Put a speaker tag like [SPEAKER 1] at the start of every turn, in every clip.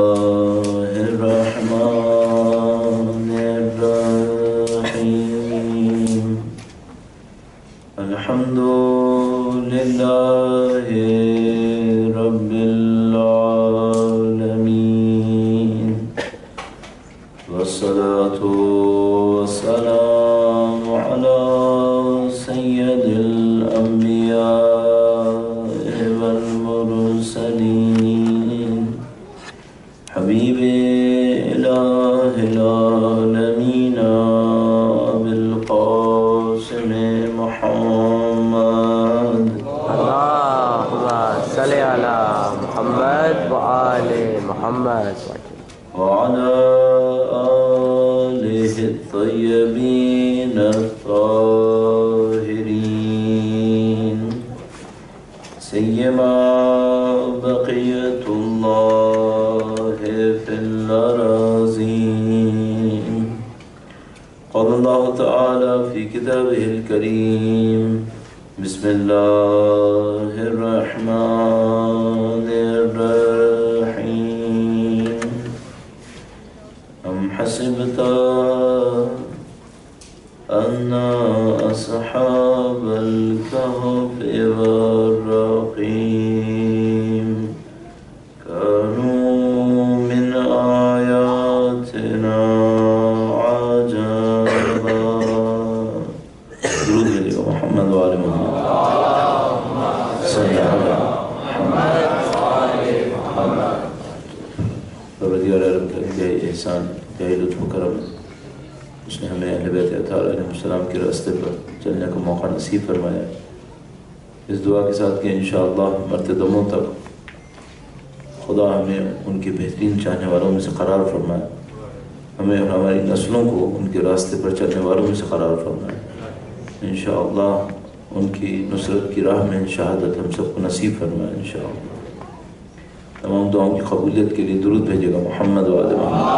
[SPEAKER 1] الله الرحمن الرحيم الحمد لله رب العالمين والصلاة والسلام على سيد الأنبياء والمرسلين حبيب إله العالمين أبي القاسم محمد
[SPEAKER 2] اللهم صل على محمد وآل محمد
[SPEAKER 1] وعلى آله الطيبين الطاهرين سيما بقية الله في الأراضين. قال الله تعالى في كتابه الكريم بسم الله الرحمن الرحيم أم حسبت أن أصحاب الكهف والرقيم كانوا من آياتنا عجبا. درود علی محمد وآل محمد صلی علی محمد پروردگار عالم کا انتہائی احسان انتہائی لطف و کرم ہے. اس نے ہمیں اہل بیت اطہار علیہ السلام کے راستے پر چلنے کا موقع نصیب فرمایا. اس دعا کے ساتھ کہ انشاءاللہ مرتے دموں تک خدا ہمیں ان کے بہترین چاہنے والوں میں سے قرار فرمائے, ہمیں اور ہماری نسلوں کو ان کے راستے پر چلنے والوں میں سے قرار فرمائے. انشاءاللہ ان کی نصرت کی راہ میں شہادت ہم سب کو نصیب فرمائے انشاءاللہ. تمام دعاؤں کی قبولیت کے لیے درود بھیجے گا محمد و آل محمد.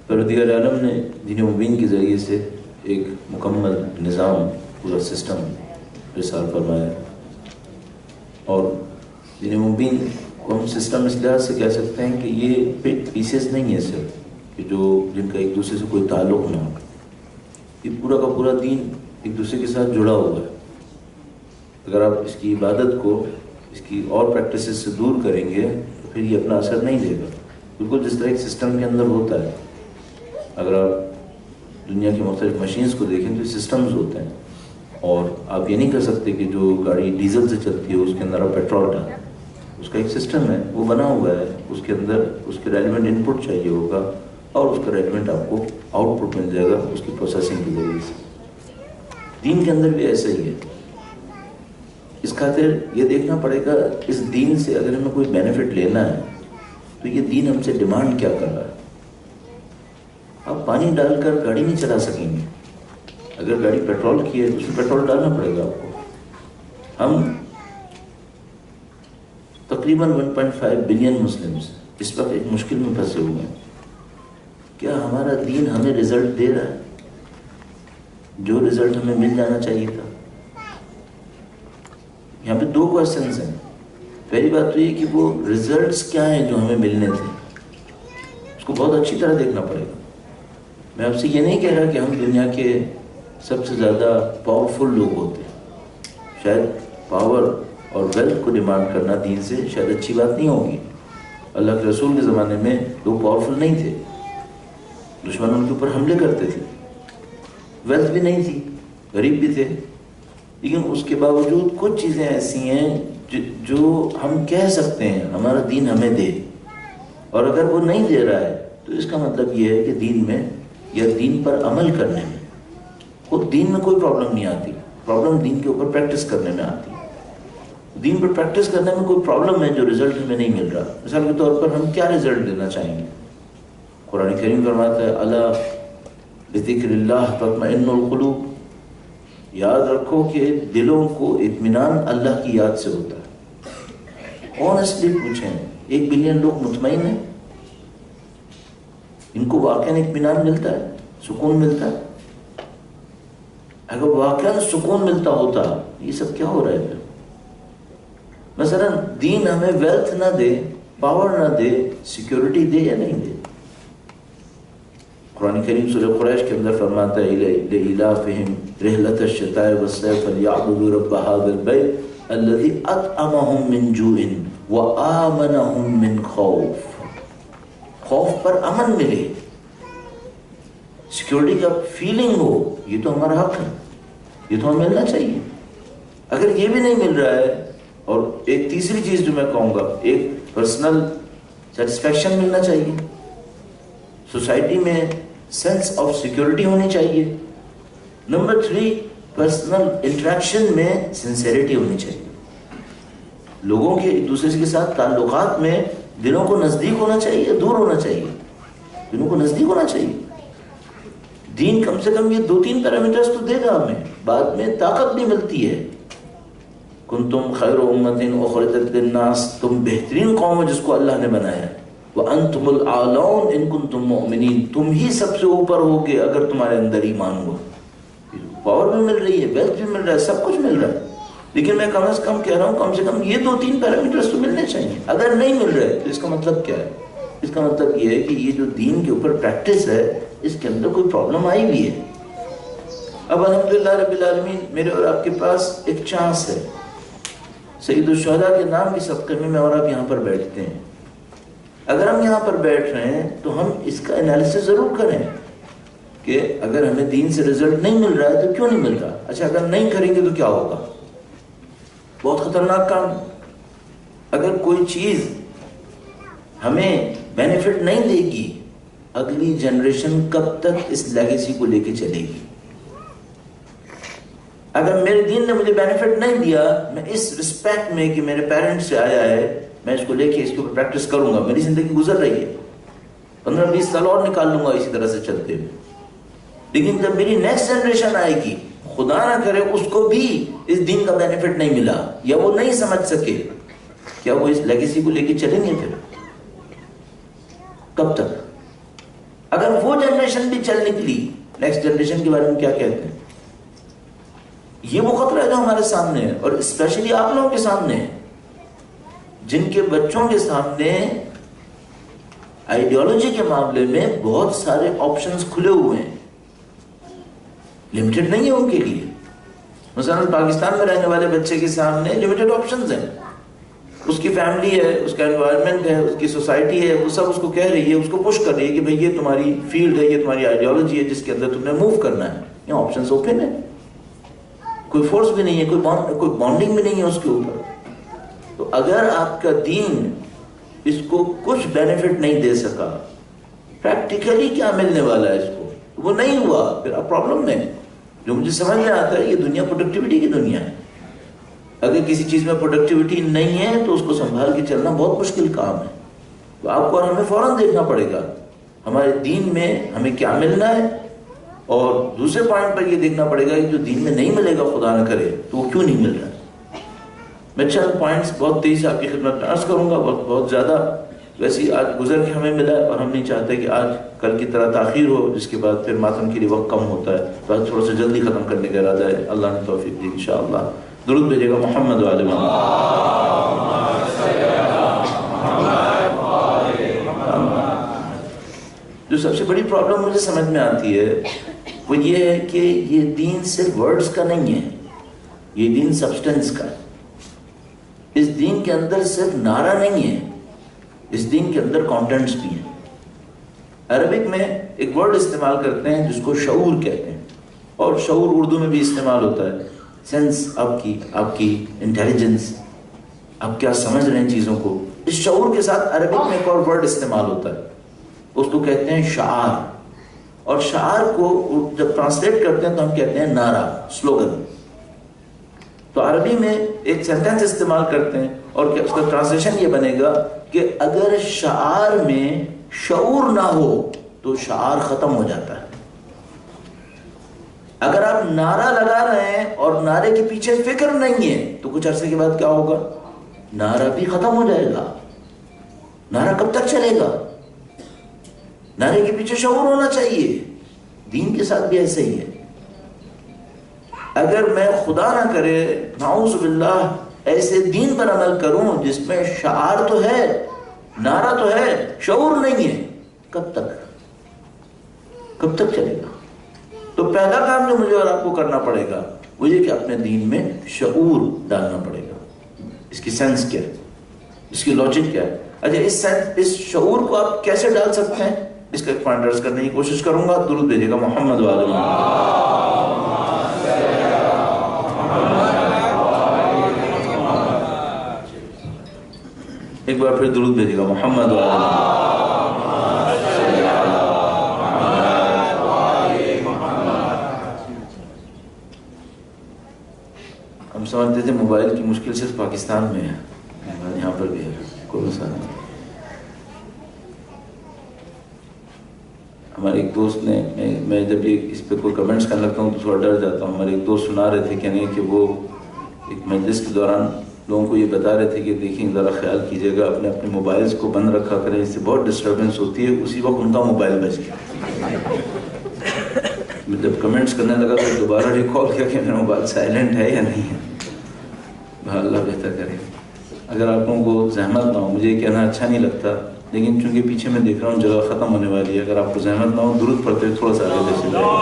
[SPEAKER 1] پروردگار عالم نے دین مبین کے ذریعے سے ایک مکمل نظام, پورا سسٹم ارسال فرمایا, اور دین مبین کو ہم سسٹم اس لحاظ سے کہہ سکتے ہیں کہ یہ پیسز نہیں ہے صرف کہ جو جن کا ایک دوسرے سے کوئی تعلق نہ ہو. یہ پورا کا پورا دین ایک دوسرے کے ساتھ جڑا ہوا ہے. اگر آپ اس کی عبادت کو اس کی اور پریکٹسز سے دور کریں گے تو پھر یہ اپنا اثر نہیں دے گا. بالکل جس طرح ایک سسٹم کے اندر ہوتا ہے. اگر آپ دنیا کی مختلف مشینز کو دیکھیں تو سسٹمز ہوتے ہیں, اور آپ یہ نہیں کر سکتے کہ جو گاڑی ڈیزل سے چلتی ہے اس کے اندر آپ پیٹرول ڈالیں. اس کا ایک سسٹم ہے, وہ بنا ہوا ہے, اس کے اندر اس کے ریلیونٹ ان پٹ چاہیے ہوگا اور اس کا ریلیونٹ آپ کو آؤٹ پٹ مل جائے گا اس کی پروسیسنگ کے ذریعے سے. دین کے اندر بھی ایسا ہی ہے. اس خاطر یہ دیکھنا پڑے گا اس دین سے اگر ہمیں کوئی بینیفٹ لینا ہے تو یہ دین ہم سے ڈیمانڈ کیا کر رہا ہے. آپ پانی ڈال کر گاڑی نہیں چلا سکیں گے. اگر گاڑی پیٹرول کی ہے تو اس میں پیٹرول ڈالنا پڑے گا آپ کو. ہم تقریباً 1.5 بلین مسلمز اس وقت ایک مشکل میں پھنسے ہوئے ہیں. کیا ہمارا دین ہمیں رزلٹ دے رہا ہے جو رزلٹ ہمیں مل جانا چاہیے تھا؟ یہاں پہ 2 کویسچنز ہیں. پہلی بات تو یہ کہ وہ رزلٹس کیا ہیں جو ہمیں ملنے تھے, اس کو بہت اچھی طرح دیکھنا پڑے گا. میں آپ سے یہ نہیں کہہ رہا کہ ہم دنیا کے سب سے زیادہ پاورفل لوگ ہوتے ہیں. شاید پاور اور ویلتھ کو ڈیمانڈ کرنا دین سے شاید اچھی بات نہیں ہوگی. اللہ کے رسول کے زمانے میں لوگ پاورفل نہیں تھے, دشمن ان کے اوپر حملے کرتے تھے, ویلتھ بھی نہیں تھی, غریب بھی تھے, لیکن اس کے باوجود کچھ چیزیں ایسی ہیں جو ہم کہہ سکتے ہیں ہمارا دین ہمیں دے, اور اگر وہ نہیں دے رہا ہے تو اس کا مطلب یہ ہے کہ دین میں یا دین پر عمل کرنے میں خود دین میں کوئی پرابلم نہیں آتی. پرابلم دین کے اوپر پریکٹس کرنے میں آتی ہے. دین پر پریکٹس کرنے میں کوئی پرابلم ہے جو رزلٹ ہمیں نہیں مل رہا. مثال کے طور پر ہم کیا رزلٹ لینا چاہیں گے؟ قرآن کریم فرماتا ہے الا بذکر اللہ تطمئن القلوب. یاد رکھو کہ دلوں کو اطمینان اللہ کی یاد سے ہوتا ہے. آنیسٹلی پوچھیں, 1 بلین لوگ مطمئن ہیں؟ ان کو واقعاً اطمینان ملتا ہے, سکون ملتا ہے؟ اگر واقعا سکون ملتا ہوتا یہ سب کیا ہو رہا ہے پھر؟ مثلا دین ہمیں ویلتھ نہ دے، پاور نہ دے، سیکیورٹی دے یا نہیں دے؟ قرآن کریم سورہ قریش کے اندر فرماتا ہے لِإِلَافِهِمْ رِحْلَةَ الشِّتَاءِ وَالصَّيْفِ فَلْيَعْبُدُوا رَبَّ هَذَا الْبَيْتِ الَّذِي أَطْعَمَهُم مِّن جُوعٍ وَآمَنَهُم مِّن خَوْفٍ، خوف پر امن ملے، سیکیورٹی کا فیلنگ ہو، یہ تو ہمارا حق ہے، یہ تو ہمیں ملنا چاہیے۔ اگر یہ بھی نہیں مل رہا ہے، اور ایک تیسری چیز جو میں کہوں گا، ایک پرسنل سیٹسفیکشن ملنا چاہیے، سوسائٹی میں سینس آف سیکیورٹی ہونی چاہیے۔ نمبر 3، پرسنل انٹریکشن میں سنسیریٹی ہونی چاہیے، لوگوں کے ایک دوسرے کے ساتھ تعلقات میں دلوں کو نزدیک ہونا چاہیے، دور ہونا چاہیے، دلوں کو نزدیک ہونا چاہیے۔ دین کم سے کم یہ 2-3 پیرامیٹرز تو دے گا ہمیں، بعد میں طاقت بھی ملتی ہے۔ کنتم خیر امۃ اخرجت للناس، تم بہترین قوم ہو جس کو اللہ نے بنایا ہے۔ وانتم الاعلون ان کنتم مؤمنین، تم ہی سب سے اوپر ہوگے اگر تمہارے اندر ایمان ہوا۔ پاور بھی مل رہی ہے، ویلتھ بھی مل رہا ہے، سب کچھ مل رہا ہے، لیکن میں کم از کم کہہ رہا ہوں کم سے کم یہ 2-3 پیرامیٹرز تو ملنے چاہیے۔ اگر نہیں مل رہے تو اس کا مطلب کیا ہے؟ اس کا مطلب یہ ہے کہ یہ جو دین کے اوپر پریکٹس ہے اس کے اندر کوئی پرابلم آئی ہوئی ہے۔ اب الحمدللہ رب العالمین میرے اور آپ کے پاس ایک چانس ہے، سید الشہداء کے نام کی صدقے میں اور آپ یہاں پر بیٹھتے ہیں۔ اگر ہم یہاں پر بیٹھ رہے ہیں تو ہم اس کا انالیسس ضرور کریں کہ اگر ہمیں دین سے رزلٹ نہیں مل رہا ہے تو کیوں نہیں مل رہا؟ اچھا اگر نہیں کریں گے تو کیا ہوگا؟ بہت خطرناک کام۔ اگر کوئی چیز ہمیں بینیفٹ نہیں دے گی، اگلی جنریشن کب تک اس لیگیسی کو لے کے چلے گی؟ اگر میرے دین نے مجھے بینیفٹ نہیں دیا، میں اس رسپیکٹ میں کہ میرے پیرنٹس سے آیا ہے، میں اس کو لے کے اس کے اوپر پریکٹس کروں گا، میری زندگی گزر رہی ہے، 15-20 سال اور نکال لوں گا اسی طرح سے چلتے ہوئے۔ لیکن جب میری نیکسٹ جنریشن آئے گی، خدا نہ کرے اس کو بھی اس دین کا بینیفٹ نہیں ملا یا وہ نہیں سمجھ سکے، کیا وہ اس لیگیسی کو لے کے چلیں گے پھر؟ کب تک؟ اگر وہ جنریشن بھی چل نکلی، نیکسٹ جنریشن کے بارے میں کیا کہتے ہیں؟ یہ وہ خطرہ ہے جو ہمارے سامنے ہے، اور اسپیشلی آپ لوگوں کے سامنے ہے، جن کے بچوں کے سامنے آئیڈیالوجی کے معاملے میں بہت سارے آپشنز کھلے ہوئے ہیں، لمیٹڈ نہیں ہے ان کے لیے۔ مثلا پاکستان میں رہنے والے بچے کے سامنے لمیٹڈ آپشنز ہیں، اس کی فیملی ہے، اس کا انوائرمنٹ ہے، اس کی سوسائٹی ہے، وہ سب اس کو کہہ رہی ہے، اس کو پش کر رہی ہے کہ بھئی یہ تمہاری فیلڈ ہے، یہ تمہاری آئیڈیالوجی ہے جس کے اندر تم نے موو کرنا ہے۔ یہ آپشنز اوپن ہے، کوئی فورس بھی نہیں ہے، کوئی بانڈنگ بھی نہیں ہے اس کے اوپر۔ تو اگر آپ کا دین اس کو کچھ بینیفٹ نہیں دے سکا، پریکٹیکلی کیا ملنے والا ہے اس کو، وہ نہیں ہوا، پھر آپ پرابلم میں۔ جو مجھے سمجھ میں آتا ہے یہ دنیا پروڈکٹیوٹی کی دنیا ہے، اگر کسی چیز میں پروڈکٹیوٹی نہیں ہے تو اس کو سنبھال کے چلنا بہت مشکل کام ہے۔ تو آپ کو اور ہمیں فوراً دیکھنا پڑے گا ہمارے دین میں ہمیں کیا ملنا ہے، اور دوسرے پوائنٹ پر یہ دیکھنا پڑے گا کہ جو دین میں نہیں ملے گا خدا نہ کرے تو وہ کیوں نہیں مل رہا۔ میں چند پوائنٹس بہت تیزی سے آپ کی خدمت میں عرض کروں گا، بہت زیادہ ویسے آج گزر کے ہمیں ملا ہے، اور ہم نہیں چاہتے کہ آج کل کی طرح تاخیر ہو جس کے بعد پھر ماتم کے لیے وقت کم ہوتا ہے، تو آج تھوڑا سا جلدی ختم کرنے کا ارادہ ہے، اللہ نے توفیق دی انشاءاللہ۔ درود بھیجے گا محمد و آل محمد۔ جو سب سے بڑی پرابلم مجھے سمجھ میں آتی ہے وہ یہ ہے کہ یہ دین صرف ورڈز کا نہیں ہے، یہ دین سبسٹنس کا ہے۔ اس دین کے اندر صرف نعرہ نہیں ہے، اس دین کے اندر کانٹینٹس بھی ہیں۔ عربک میں ایک ورڈ استعمال کرتے ہیں جس کو شعور کہتے ہیں، اور شعور اردو میں بھی استعمال ہوتا ہے، سینس آپ کی انٹیلیجنس، آپ کیا سمجھ رہے ہیں چیزوں کو۔ اس شعور کے ساتھ عربک میں ایک اور ورڈ استعمال ہوتا ہے، اس کو کہتے ہیں شعار، اور شعار کو جب ٹرانسلیٹ کرتے ہیں تو ہم کہتے ہیں نعرہ، سلوگن۔ تو عربی میں ایک سینٹنس استعمال کرتے ہیں اور اس کا ٹرانسلیشن یہ بنے گا کہ اگر شعار میں شعور نہ ہو تو شعار ختم ہو جاتا ہے۔ اگر آپ نعرہ لگا رہے ہیں اور نعرے کے پیچھے فکر نہیں ہے تو کچھ عرصے کے بعد کیا ہوگا؟ نعرہ بھی ختم ہو جائے گا۔ نعرہ کب تک چلے گا؟ نعرے کے پیچھے شعور ہونا چاہیے۔ دین کے ساتھ بھی ایسے ہی ہے۔ اگر میں خدا نہ کرے نعوذ باللہ ایسے دین پر عمل کروں جس میں شعار تو ہے، نعرہ تو ہے، شعور نہیں ہے، کب تک چلے گا؟ تو پہلا کام جو مجھے اور آپ کو کرنا پڑے گا وہ یہ کہ اپنے دین میں شعور ڈالنا پڑے گا. اس کی سینس کیا ہے، اس کی لاجک کیا ہے؟ اچھا اس شعور کو آپ کیسے ڈال سکتے ہیں، اس کا ایک پوائنٹ عرض کرنے کی کوشش کروں گا. درود بھیجیے گا محمد وعلی محمد. ایک بار پھر درود بھیجیے گا محمد وعلی محمد. ہم سمجھتے تھے موبائل کی مشکل صرف پاکستان میں ہے، یہاں پر بھی ہے، کوئی مسئلہ نہیں. ہمارے ایک دوست نے، میں جب یہ اس پہ کوئی کمنٹس کرنے لگتا ہوں تو تھوڑا ڈر جاتا ہوں. ہمارے ایک دوست سنا رہے تھے کہنے کہ وہ ایک مجلس کے دوران لوگوں کو یہ بتا رہے تھے کہ دیکھیں ذرا خیال کیجیے گا، اپنے موبائلز کو بند رکھا کریں، اس سے بہت ڈسٹربنس ہوتی ہے. اسی وقت ان کا موبائل بج گیا. جب کمنٹس کرنے لگا تو دوبارہ ریکال کیا کہ میرا موبائل سائلنٹ ہے یا نہیں ہے. اللہ بہتر کرے. اگر آپ لوگوں کو زحمت نہ ہو، مجھے یہ کہنا اچھا نہیں لگتا لیکن چونکہ پیچھے میں دیکھ رہا ہوں جگہ ختم ہونے والی ہے، اگر آپ کو زحمت نہ ہو درود پڑھتے ہوئے تھوڑا سا آگے چلے جائیں.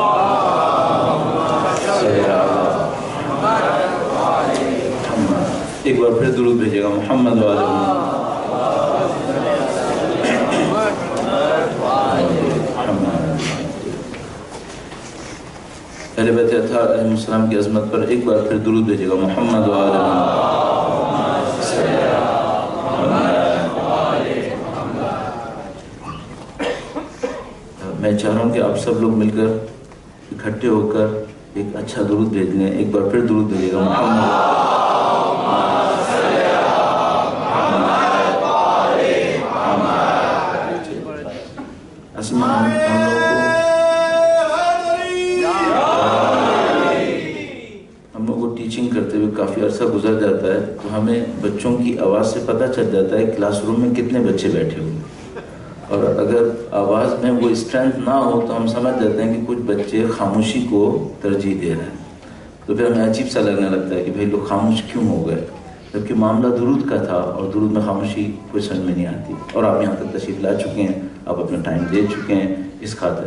[SPEAKER 1] ایک بار پھر درود بھیجیے گا محمد وعلی محمد. اہل بیت اطہار علیہ السلام کی عظمت پر ایک بار پھر درود بھیجیے گا محمد وعلی محمد. میں چاہ رہا ہوں کہ آپ سب لوگ مل کر اکٹھے ہو کر ایک اچھا درود بھیج لیں. ایک بار پھر درود بھیجیے گا محمد. اصل میں ہم لوگوں کو ٹیچنگ کرتے ہوئے کافی عرصہ گزر جاتا ہے تو ہمیں بچوں کی آواز سے پتہ چل جاتا ہے کلاس روم میں کتنے بچے بیٹھے ہوئے، اور اگر آواز میں وہ اسٹرینتھ نہ ہو تو ہم سمجھ جاتے ہیں کہ کچھ بچے خاموشی کو ترجیح دے رہے ہیں. تو پھر ہمیں عجیب سا لگنے لگتا ہے کہ بھئی لوگ خاموش کیوں ہو گئے، جبکہ معاملہ درود کا تھا اور درود میں خاموشی کوئی سمجھ میں نہیں آتی. اور آپ یہاں تک تشریف لا چکے ہیں، آپ اپنا ٹائم دے چکے ہیں اس خاطر.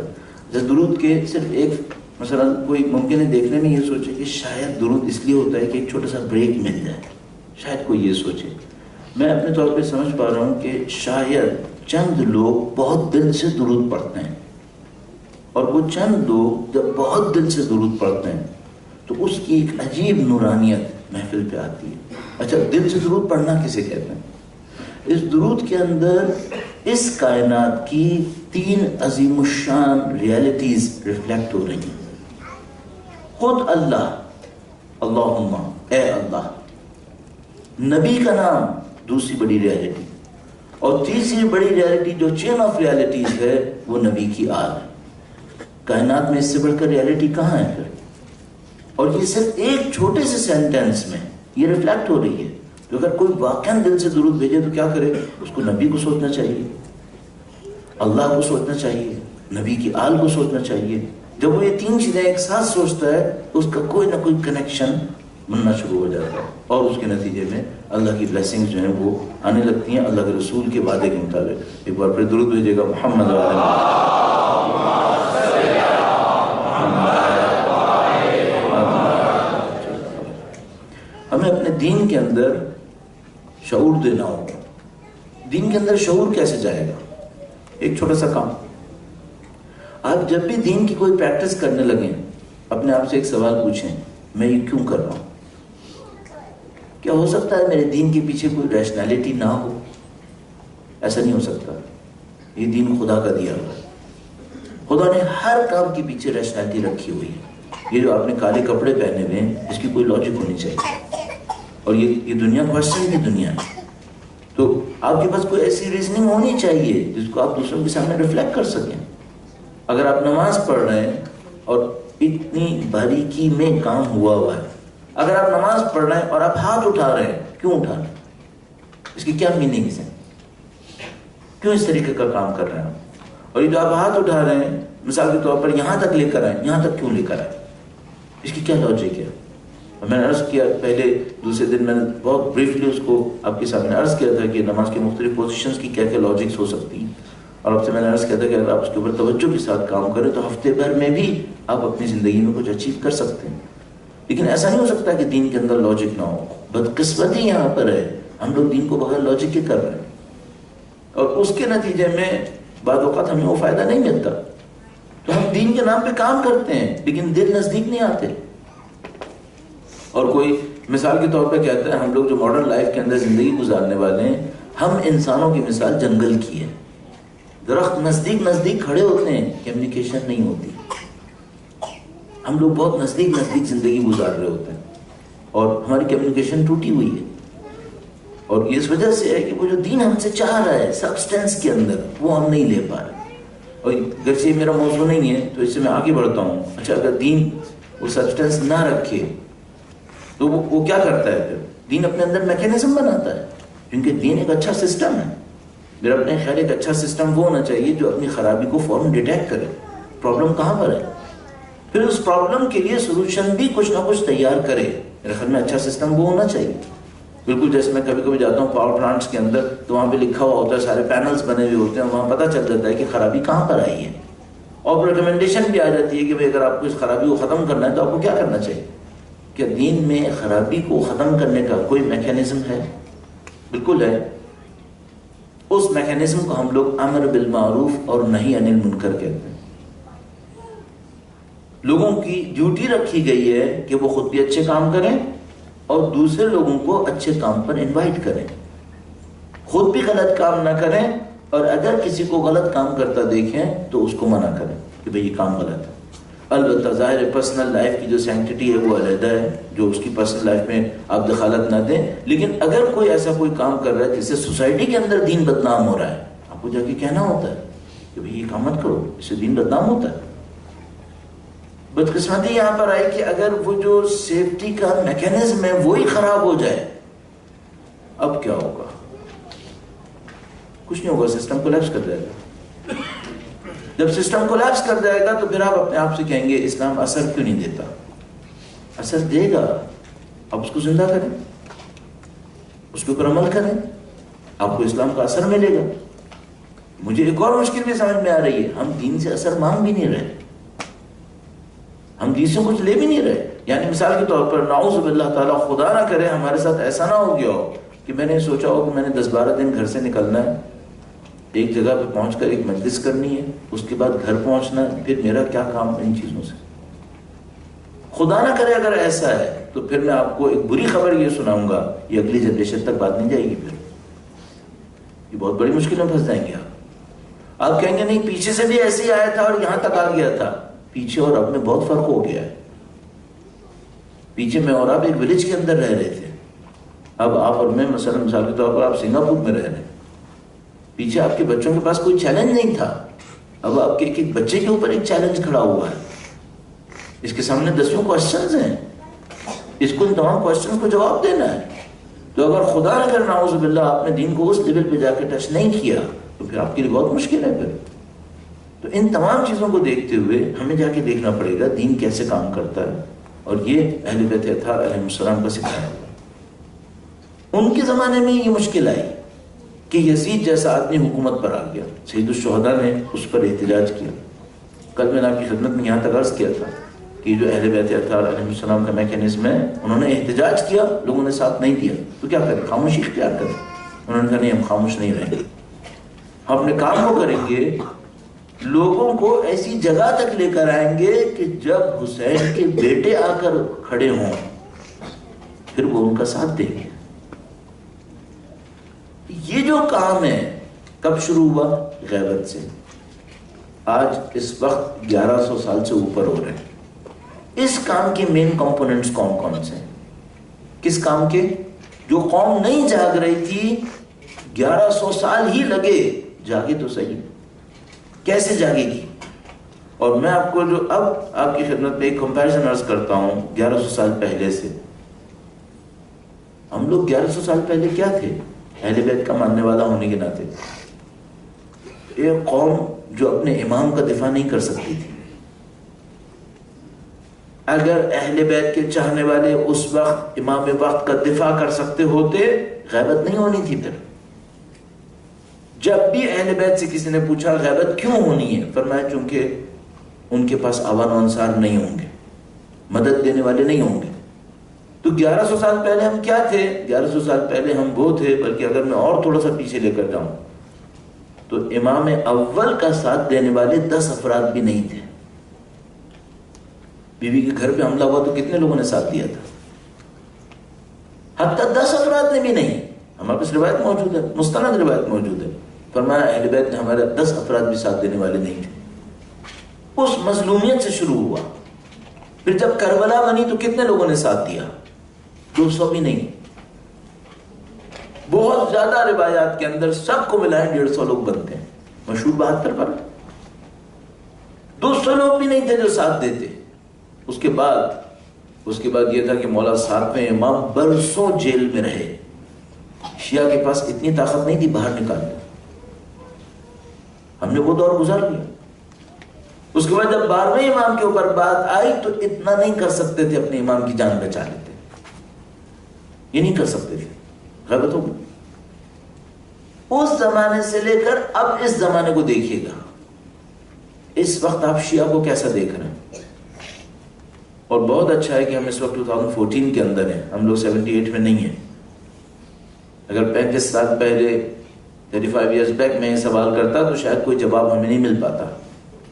[SPEAKER 1] جب درود کے صرف ایک مثلا کوئی ممکن ہے دیکھنے میں یہ سوچے کہ شاید درود اس لیے ہوتا ہے کہ ایک چھوٹا سا بریک مل جائے، شاید کوئی یہ سوچے. میں اپنے طور پہ سمجھ پا رہا ہوں کہ شاید چند لوگ بہت دل سے درود پڑھتے ہیں، اور وہ چند لوگ جب بہت دل سے درود پڑھتے ہیں تو اس کی ایک عجیب نورانیت محفل پہ آتی ہے. اچھا، دل سے درود پڑھنا کسے کہتے ہیں؟ اس درود کے اندر اس کائنات کی 3 عظیم الشان ریالٹیز ریفلیکٹ ہو رہی ہیں. خود اللہ، اللہم اے اللہ، نبی کا نام دوسری بڑی ریالٹی، اور تیسری بڑی ریالٹی جو چین آف ریالٹیز ہے وہ نبی کی آل ہے. کائنات میں اس سے بڑھ کر ریالٹی کہاں ہے پھر؟ اور یہ صرف ایک چھوٹے سے سینٹینس میں یہ ریفلیکٹ ہو رہی ہے. تو اگر کوئی واقعاً دل سے درود بھیجے تو کیا کرے؟ اس کو نبی کو سوچنا چاہیے، اللہ کو سوچنا چاہیے، نبی کی آل کو سوچنا چاہیے. جب وہ یہ 3 چیزیں ایک ساتھ سوچتا ہے تو اس کا کوئی نہ کوئی کنیکشن بننا شروع ہو جاتا ہے، اور اس کے نتیجے میں اللہ کی بلیسنگز جو ہیں وہ آنے لگتی ہیں اللہ کے رسول کے وعدے کے مطابق. ایک بار پھر درود بھیجیے گا محمد وعلی محمد. ہمیں اپنے دین کے اندر شعور دینا ہوگا. دین کے اندر شعور کیسے جائے گا؟ ایک چھوٹا سا کام. آپ جب بھی دین کی کوئی پریکٹس کرنے لگیں اپنے آپ سے ایک سوال پوچھیں، میں یہ کیوں کر رہا ہوں؟ کیا ہو سکتا ہے میرے دین کے پیچھے کوئی ریشنلٹی نہ ہو؟ ایسا نہیں ہو سکتا. یہ دین خدا کا دیا ہوا ہے. خدا نے ہر کام کے پیچھے ریشنلٹی رکھی ہوئی ہے. یہ جو آپ نے کالے کپڑے پہنے ہوئے ہیں اس کی کوئی لاجک ہونی چاہیے. اور یہ دنیا کوشچن کی دنیا ہے، تو آپ کے پاس کوئی ایسی ریزننگ ہونی چاہیے جس کو آپ دوسروں کے سامنے ریفلیکٹ کر سکیں. اگر آپ نماز پڑھ رہے ہیں اور اتنی باریکی میں کام ہوا ہے، اگر آپ نماز پڑھ رہے ہیں اور آپ ہاتھ اٹھا رہے ہیں، کیوں اٹھا رہے ہیں؟ اس کی کیا میننگ ہے؟ کیوں اس طریقے کا کام کر رہے ہیں؟ اور یہ جو آپ ہاتھ اٹھا رہے ہیں مثال کے طور پر یہاں تک لے کر آئیں، یہاں تک کیوں لے کر آئیں؟ اس کی کیا لاجک ہے؟ میں نے عرض کیا پہلے دوسرے دن، میں نے بہت بریفلی اس کو آپ کے سامنے عرض کیا تھا کہ نماز کی مختلف پوزیشنز کی کیا کیا لاجکس ہو سکتی ہیں، اور آپ سے میں نے عرض کیا تھا کہ اگر آپ اس کے اوپر توجہ کے ساتھ کام کریں تو ہفتے بھر میں بھی آپ اپنی زندگی میں کچھ اچیو کر سکتے ہیں. لیکن ایسا نہیں ہو سکتا کہ دین کے اندر لاجک نہ ہو. بدقسمتی یہاں پر ہے، ہم لوگ دین کو بغیر لاجک کے کر رہے ہیں، اور اس کے نتیجے میں بعض اوقات ہمیں وہ فائدہ نہیں ملتا. تو ہم دین کے نام پہ کام کرتے ہیں لیکن دل نزدیک نہیں آتے. اور کوئی مثال کے طور پہ کہتا ہے ہم لوگ جو ماڈرن لائف کے اندر زندگی گزارنے والے ہیں، ہم انسانوں کی مثال جنگل کی ہے. درخت نزدیک نزدیک کھڑے ہوتے ہیں، کمیونیکیشن نہیں ہوتی. ہم لوگ بہت نزدیک نزدیک زندگی گزار رہے ہوتے ہیں اور ہماری کمیونیکیشن ٹوٹی ہوئی ہے. اور یہ اس وجہ سے ہے کہ وہ جو دین ہم سے چاہ رہا ہے سبسٹینس کے اندر، وہ ہم نہیں لے پا رہے. اور گرچہ میرا موضوع نہیں ہے تو اس سے میں آگے بڑھتا ہوں. اچھا، اگر دین وہ سبسٹینس نہ رکھے تو وہ کیا کرتا ہے پھر؟ دین اپنے اندر میکینزم بناتا ہے، کیونکہ دین ایک اچھا سسٹم ہے. میرا اپنے خیال ایک اچھا سسٹم وہ ہونا چاہیے جو اپنی خرابی کو فوراً ڈیٹیکٹ کرے، پرابلم کہاں پر ہے، پھر اس پرابلم کے لیے سولوشن بھی کچھ نہ کچھ تیار کرے. میرے خیال میں اچھا سسٹم وہ ہونا چاہیے. بالکل جیسے میں کبھی کبھی جاتا ہوں پاور پلانٹس کے اندر تو وہاں پہ لکھا ہوا ہوتا ہے، سارے پینلز بنے ہوئے ہوتے ہیں، وہاں پتہ چل جاتا ہے کہ خرابی کہاں پر آئی ہے، اور ریکمنڈیشن بھی آ جاتی ہے کہ بھائی اگر آپ کو اس خرابی کو ختم کرنا ہے تو آپ کو کیا کرنا چاہیے. کیا دین میں خرابی کو ختم کرنے کا کوئی میکینزم ہے؟ بالکل ہے. اس میکینزم کو ہم لوگ امر بالمعروف اور نہی عن المنکر کہتے ہیں. لوگوں کی ڈیوٹی رکھی گئی ہے کہ وہ خود بھی اچھے کام کریں اور دوسرے لوگوں کو اچھے کام پر انوائٹ کریں. خود بھی غلط کام نہ کریں، اور اگر کسی کو غلط کام کرتا دیکھیں تو اس کو منع کریں کہ بھئی یہ کام غلط ہے. البتہ ظاہر ہے پرسنل لائف کی جو سینکٹیٹی ہے وہ علیحدہ ہے، جو اس کی پرسنل لائف میں آپ دخالت نہ دیں. لیکن اگر کوئی ایسا کوئی کام کر رہا ہے جس سے سوسائٹی کے اندر دین بدنام ہو رہا ہے، آپ کو جا کے کہنا ہوتا ہے کہ بھئی یہ کام مت کرو، اس سے دین بدنام ہوتا ہے. بدقسمتی یہاں پر آئی کہ اگر وہ جو سیفٹی کا میکینزم ہے وہی خراب ہو جائے، اب کیا ہوگا؟ کچھ نہیں ہوگا، سسٹم کولیپس کر جائے گا. جب سسٹم کولیپس کر جائے گا تو پھر آپ اپنے آپ سے کہیں گے اسلام اثر کیوں نہیں دیتا؟ اثر دے گا، آپ اس کو زندہ کریں، اس کے اوپر عمل کریں، آپ کو اسلام کا اثر ملے گا. مجھے ایک اور مشکل بھی سمجھ میں آ رہی ہے، ہم دین سے اثر مانگ بھی نہیں رہے، ہم دین سے کچھ لے بھی نہیں رہے. یعنی مثال کے طور پر نعوذ باللہ تعالیٰ خدا نہ کرے ہمارے ساتھ ایسا نہ ہو گیا ہو کہ میں نے سوچا ہو کہ میں نے 10-12 دن گھر سے نکلنا ہے، ایک جگہ پہ پہنچ کر ایک مجلس کرنی ہے، اس کے بعد گھر پہنچنا ہے، پھر میرا کیا کام ان چیزوں سے. خدا نہ کرے اگر ایسا ہے تو پھر میں آپ کو ایک بری خبر یہ سناؤں گا، یہ اگلی جنریشن تک بات نہیں جائے گی، پھر یہ بہت بڑی مشکل میں پھنس جائیں گے. آپ کہیں گے نہیں پیچھے سے بھی ایسے ہی آیا تھا اور یہاں تک آ گیا تھا. پیچھے اور اب میں بہت فرق ہو گیا ہے. پیچھے میں اور آپ ایک ولیج کے اندر رہ رہے تھے، اب آپ اور میں مثلا مثال کے طور پر آپ سنگاپور میں رہ رہے ہیں. پیچھے آپ کے بچوں کے پاس کوئی چیلنج نہیں تھا، اب آپ کے ایک بچے کے اوپر ایک چیلنج کھڑا ہوا ہے. اس کے سامنے 10 کوسچنز ہیں، اس کو ان تمام کوسچنز کو جواب دینا ہے. تو اگر خدا نہ کرے نعوذ باللہ آپ نے دین کو اس لیول پہ جا کے ٹچ نہیں کیا تو پھر آپ کے لیے بہت مشکل ہے. پھر تو ان تمام چیزوں کو دیکھتے ہوئے ہمیں جا کے دیکھنا پڑے گا دین کیسے کام کرتا ہے، اور یہ اہل بیت اطہار علیہ السلام کا سکھایا ہوا. ان کے زمانے میں یہ مشکل آئی کہ یزید جیسا آدمی حکومت پر آ گیا. سید الشہداء نے اس پر احتجاج کیا. کل میں نے آپ کی خدمت میں یہاں تک عرض کیا تھا کہ جو اہل بیت اطہار علیہ السلام کا میکینزم ہے، انہوں نے احتجاج کیا، لوگوں نے ساتھ نہیں دیا تو کیا کریں؟ خاموشی اختیار کریں. انہوں نے کہا نہیں، ہم خاموش نہیں رہیں گے، ہم اپنے کام کو کریں گے. لوگوں کو ایسی جگہ تک لے کر آئیں گے کہ جب حسین کے بیٹے آ کر کھڑے ہوں پھر وہ ان کا ساتھ دیں گے. یہ جو کام ہے کب شروع ہوا؟ غیبت سے. آج اس وقت 1100 سال سے اوپر ہو رہے ہیں. اس کام کے مین کمپوننٹس کون کون سے ہیں؟ کس کام کے؟ جو قوم نہیں جاگ رہی تھی 1100 سال ہی لگے، جاگے تو صحیح، کیسے جاگے گی؟ اور میں آپ کو جو اب آپ کی خدمت میں ایک کمپیریزن عرض کرتا ہوں 1100 سال پہلے سے. ہم لوگ 1100 سال پہلے کیا تھے؟ اہل بیت کا ماننے والا ہونے کے ناطے ایک قوم جو اپنے امام کا دفاع نہیں کر سکتی تھی. اگر اہل بیت کے چاہنے والے اس وقت امام وقت کا دفاع کر سکتے ہوتے، غیبت نہیں ہونی تھی. پھر جب بھی اہل بیت سے کسی نے پوچھا غیبت کیوں ہونی ہے، فرمایا چونکہ ان کے پاس آوان و انصار نہیں ہوں گے، مدد دینے والے نہیں ہوں گے. تو 1100 سال پہلے ہم کیا تھے؟ 1100 سال پہلے ہم وہ تھے، بلکہ اگر میں اور تھوڑا سا پیچھے لے کر جاؤں تو امام اول کا ساتھ دینے والے 10 افراد بھی نہیں تھے. بیوی کے گھر پہ حملہ ہوا تو کتنے لوگوں نے ساتھ دیا تھا؟ حتیٰ 10 افراد نے بھی نہیں. ہمارے پاس روایت موجود ہے، مستند روایت موجود ہے. فرمایا اہل بیت نے ہمارے 10 افراد بھی ساتھ دینے والے نہیں تھے. اس مظلومیت سے شروع ہوا. پھر جب کربلا بنی تو کتنے لوگوں نے ساتھ دیا؟ 200 بھی نہیں. بہت زیادہ روایات کے اندر سب کو ملائیں 150 لوگ بنتے ہیں. مشہور 72 پر 200 لوگ بھی نہیں تھے جو ساتھ دیتے. اس کے بعد یہ تھا کہ مولا 7ویں امام برسوں جیل میں رہے. شیعہ کے پاس اتنی طاقت نہیں تھی باہر نکالنے. ہم نے وہ دور گزار لیا. اس کے بعد جب 12ویں امام کے اوپر بات آئی تو اتنا نہیں کر سکتے تھے، اپنے امام کی جان بچا لیتے. یہ نہیں کر سکتے تھے. غیبت ہو گئی. اس زمانے سے لے کر اب اس زمانے کو دیکھیے گا. اس وقت آپ شیعہ کو کیسا دیکھ رہے ہیں؟ اور بہت اچھا ہے کہ ہم اس وقت 2014 کے اندر ہیں. ہم لوگ 78 میں نہیں ہیں. اگر 35 سال پہلے 35 ایئرز بیک میں یہ سوال کرتا تو شاید کوئی جواب ہمیں نہیں مل پاتا.